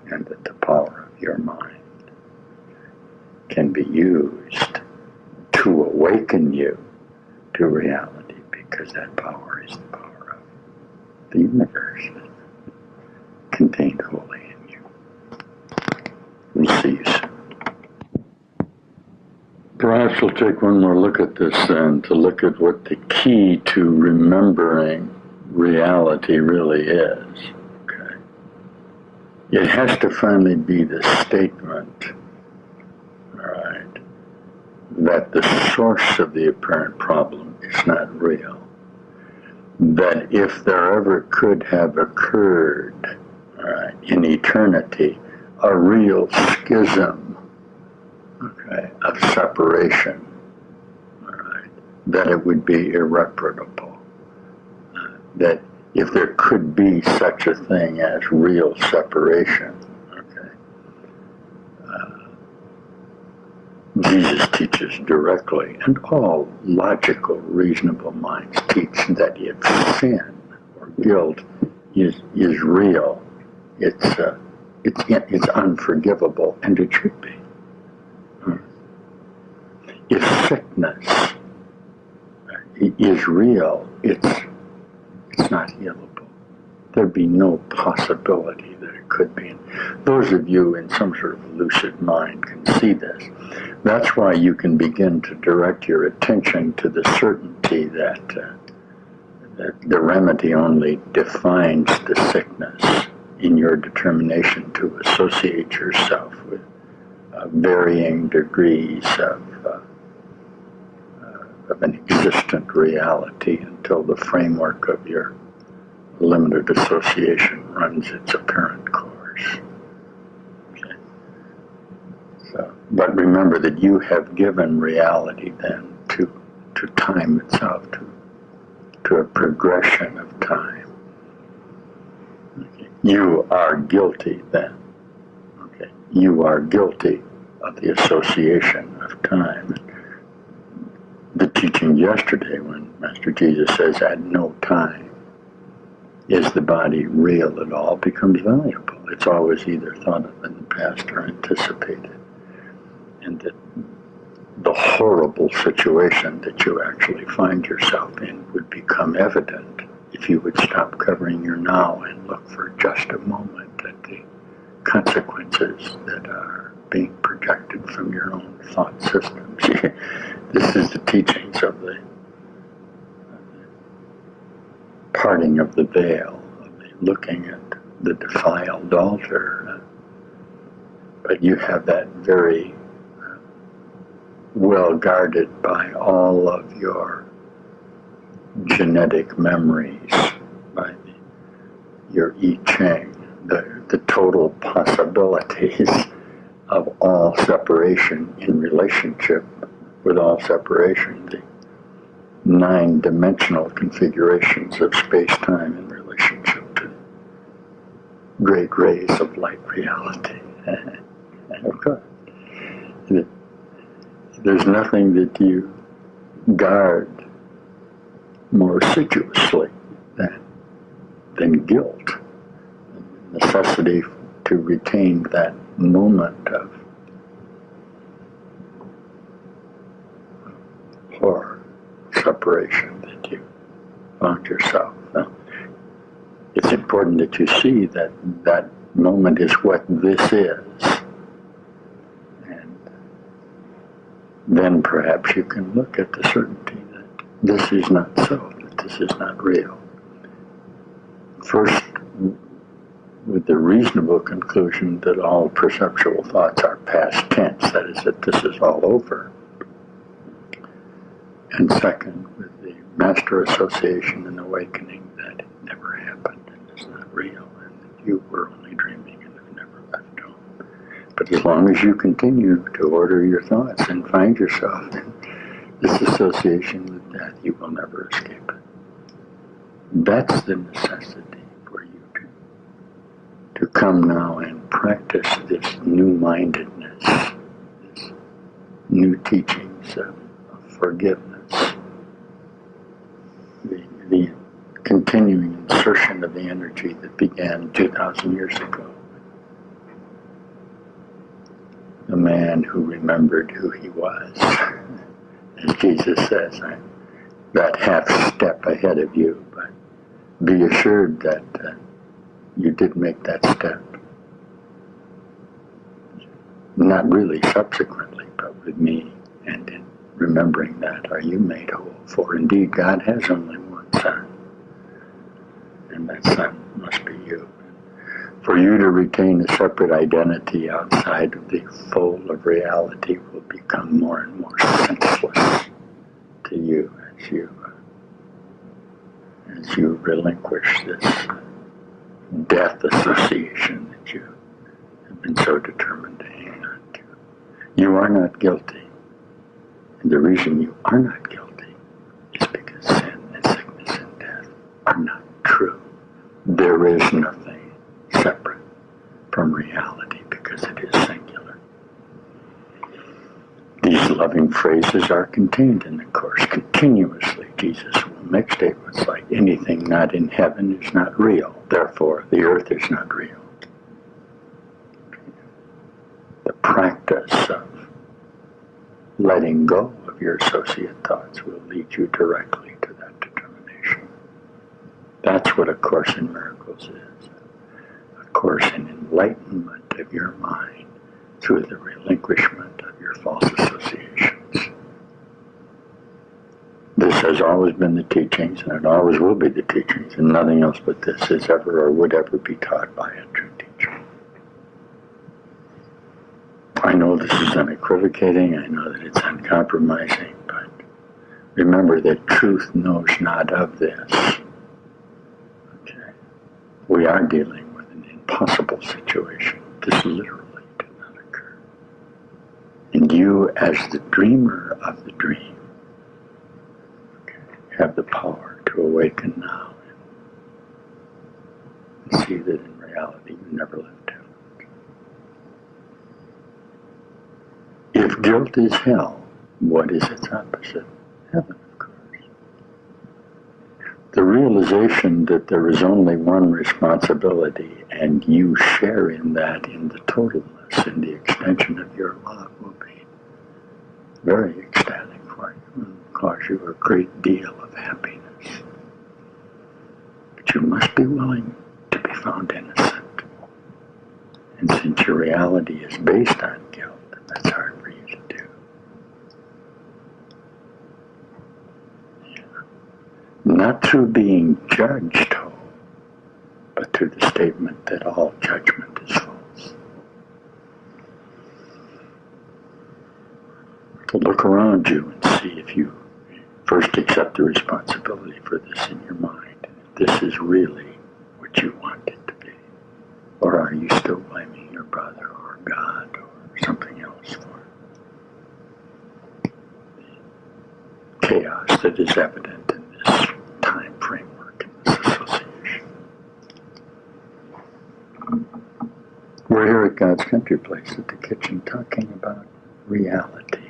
and that the power of your mind can be used to awaken you to reality, because that power is the power of the universe contained wholly in you. We'll see you soon. Perhaps we'll take one more look at this then, to look at what the key to remembering reality really is. Okay. It has to finally be the statement, all right, that the source of the apparent problem is not real. That if there ever could have occurred, all right, in eternity, a real schism, okay, of separation, all right, that it would be irreparable. That if there could be such a thing as real separation, okay, Jesus teaches directly, and all logical, reasonable minds teach that if sin or guilt is real, it's unforgivable, and it should be. If sickness is real, it's not healable. There'd be no possibility that it could be. And those of you in some sort of lucid mind can see this. That's why you can begin to direct your attention to the certainty that the remedy only defines the sickness in your determination to associate yourself with varying degrees of an existent reality until the framework of your limited association runs its apparent course. Okay. So, but remember that you have given reality then to time itself, to a progression of time. Okay. You are guilty then. Okay. You are guilty of the association of time. The teaching yesterday when Master Jesus says at no time is the body real at all becomes valuable. It's always either thought of in the past or anticipated. And that the horrible situation that you actually find yourself in would become evident if you would stop covering your now and look for just a moment at the consequences that are being projected from your own thought systems. This is the teachings of the parting of the veil of the looking at the defiled altar, but you have that very well guarded by all of your genetic memories, by your I Ching, the total possibilities of all separation in relationship with all separation, the 9-dimensional configurations of space-time in relationship to great rays of light reality. Of course, there's nothing that you guard more assiduously than guilt, the necessity to retain that moment of horror, separation that you found yourself. Now, it's important that you see that that moment is what this is. And then perhaps you can look at the certainty that this is not so, that this is not real. First, with the reasonable conclusion that all perceptual thoughts are past tense, that is, that this is all over. And second, with the master association and awakening that it never happened and is not real, and that you were only dreaming and have never left home. But as long as you continue to order your thoughts and find yourself in this association with death, you will never escape it. That's the necessity for you to come now and practice this new-mindedness, this new teachings of forgiveness, the continuing insertion of the energy that began 2,000 years ago. The man who remembered who he was. As Jesus says, I'm that half step ahead of you, but be assured that you did make that step. Not really subsequently, but with me, and in remembering that are you made whole. For indeed God has only one Son, and that Son must be you. For you to retain a separate identity outside of the fold of reality will become more and more senseless to you as you relinquish this death association that you have been so determined to hang on to. You are not guilty. And the reason you are not guilty is because sin and sickness and death are not true. There is nothing separate from reality because it is singular. These loving phrases are contained in the Course continuously. Jesus will make statements like, anything not in heaven is not real, therefore the earth is not real. The practice of letting go of your associate thoughts will lead you directly to that determination. That's what A Course in Miracles is. A Course in enlightenment of your mind through the relinquishment of your false associations. This has always been the teachings, and it always will be the teachings, and nothing else but this is ever or would ever be taught by a true teacher. I know this is unequivocating, I know that it's uncompromising, but remember that truth knows not of this. Okay. We are dealing with an impossible situation. This literally did not occur. And you, as the dreamer of the dream, have the power to awaken now and see that in reality you never left heaven. If guilt is hell, what is its opposite? Heaven, of course. The realization that there is only one responsibility and you share in that in the totalness and the extension of your love will be very ecstatic for you and cause you a great deal of happiness. But you must be willing to be found innocent. And since your reality is based on guilt, that's hard for you to do. Yeah. Not through being judged whole, but to the statement that all judgment is false. So look around you and see if you first accept the responsibility for this in your mind. If this is really what you want it to be. Or are you still blaming your brother or God or something else for the chaos that is evident in this time framework, in this association? We're here at God's Country Place at the kitchen talking about reality.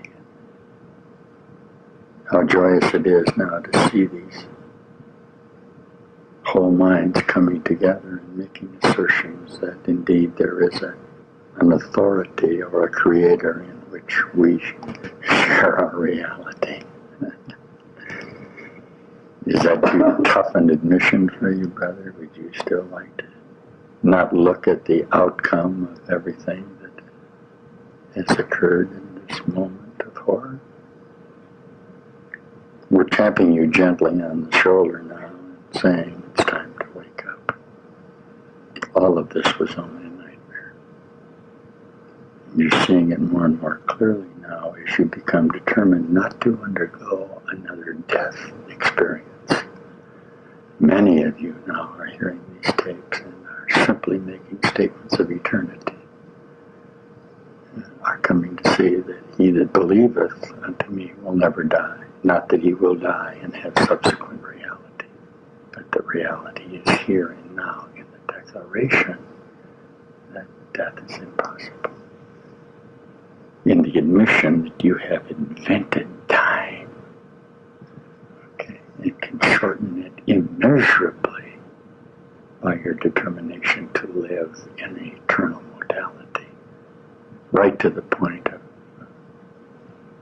How joyous it is now to see these whole minds coming together and making assertions that indeed there is an authority or a creator in which we share our reality. Is that too tough an admission for you, brother? Would you still like to not look at the outcome of everything that has occurred in this moment of horror? We're tapping you gently on the shoulder now and saying it's time to wake up. All of this was only a nightmare. You're seeing it more and more clearly now as you become determined not to undergo another death experience. Many of you now are hearing these tapes and are simply making statements of eternity. Are coming to see that he that believeth unto me will never die. Not that he will die and have subsequent reality, but the reality is here and now in the declaration that death is impossible. In the admission that you have invented time. Okay, it can shorten it immeasurably by your determination to live in the eternal modality, right to the point of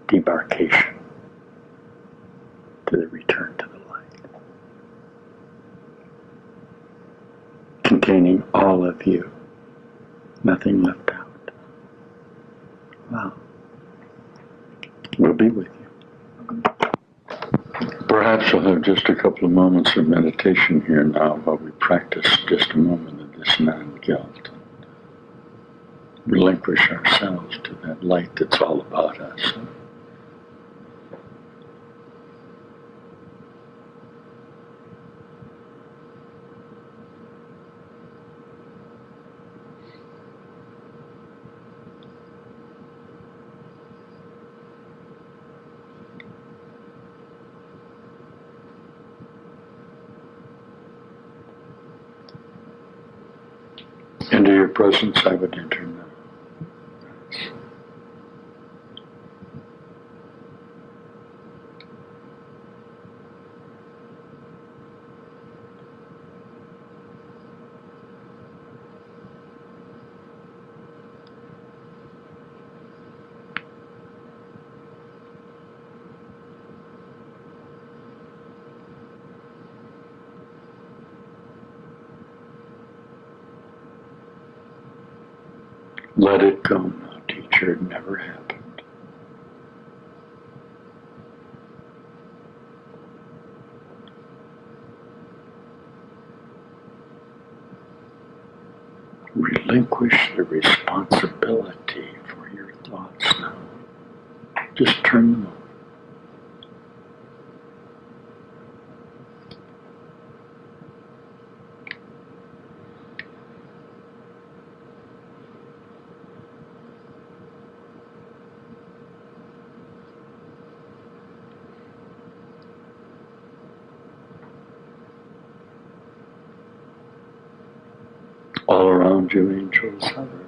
debarkation, to the return to the light, containing all of you, nothing left out. Wow. We'll be with you. Perhaps we'll have just a couple of moments of meditation here now while we practice just a moment of this non-guilt. Relinquish ourselves to that light that's all about us. Into your presence I would enter now. Let it go now, teacher. It never happened. Relinquish the responsibility for your thoughts now. Just turn them over. All around you, angels hover.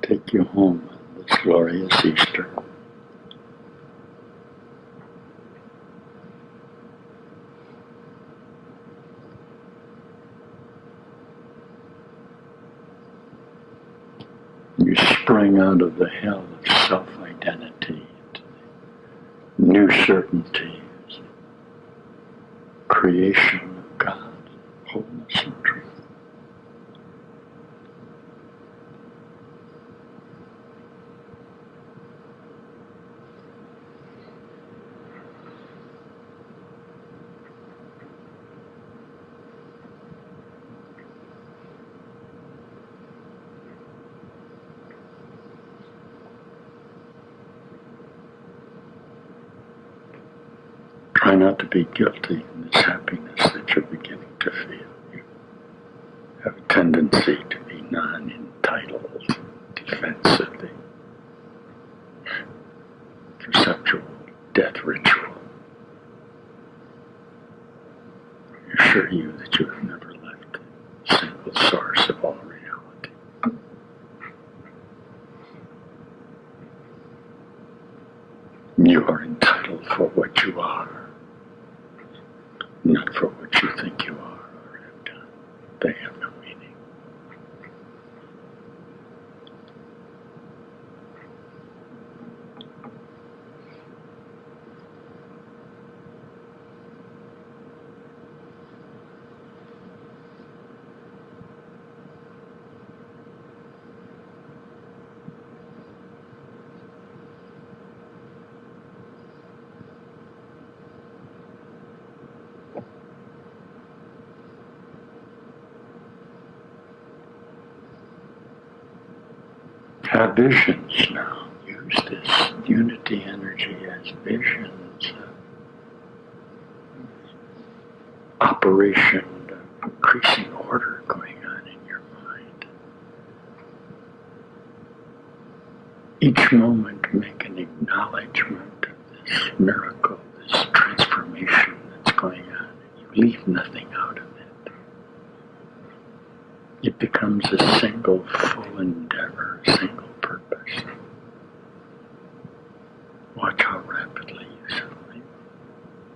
Take you home on this glorious Easter. You spring out of the hell of self-identity into the new certainties, creation of God, wholeness and truth. Try not to be guilty in this happiness that you're beginning to feel. You have a tendency to be non-entitled, defensively, perceptual death ritual. I assure you that you have never left the single source of all reality. You are entitled for what you are, not for what you think you are or have done. They have no meaning. Have visions now. Use this unity energy as visions of operation of increasing order going on in your mind. Each moment make an acknowledgement of this miracle, this transformation that's going on. You leave nothing out of it. It becomes a single full endeavor, a single purpose. Watch how rapidly you suddenly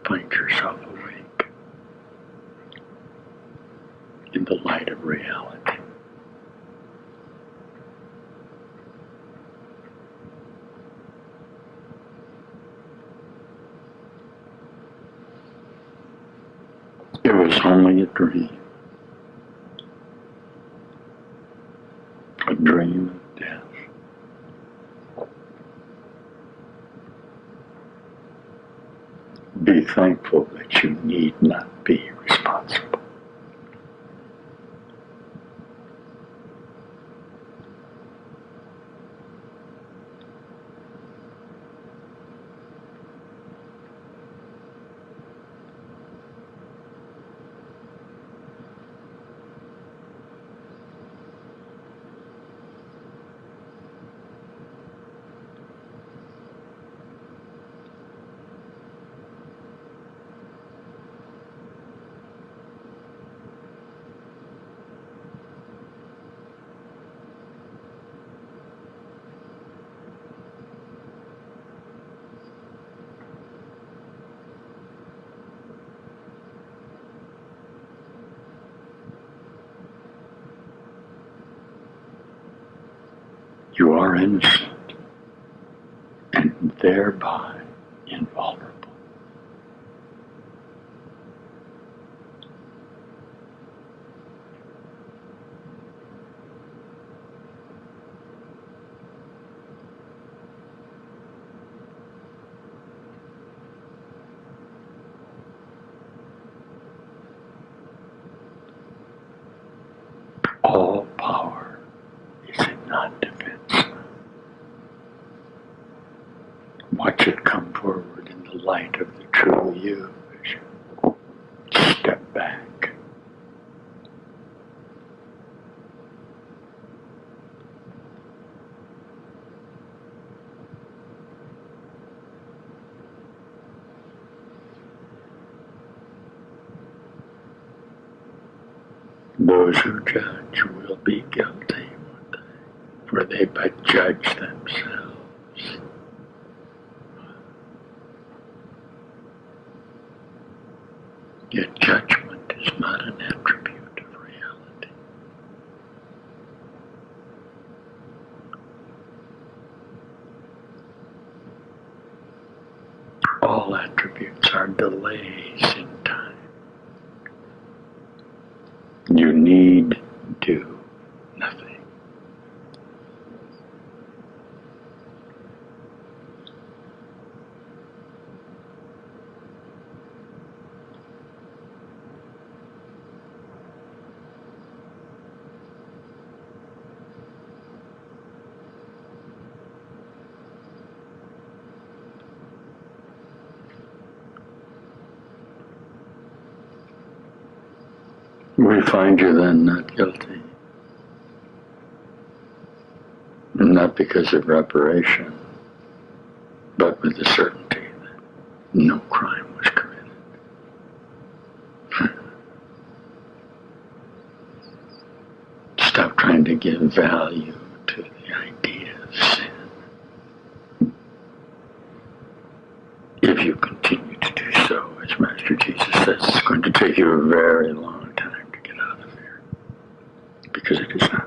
find yourself awake in the light of reality. It was only a dream of death. Be thankful that you need not be responsible. You are innocent and thereby invulnerable. All power is in non-defense. Watch it come forward in the light of the true you as you step back. Those who judge will be guilty one day, for they but judge themselves. Yet judgment is not an attribute of reality. All attributes are delays in time. You need do nothing. we find you then not guilty. Not because of reparation, but with the certainty that no crime was committed. Stop trying to give value to the idea of sin. If you continue to do so, as Master Jesus says, it's going to take you a very long time to get out of here, because it is not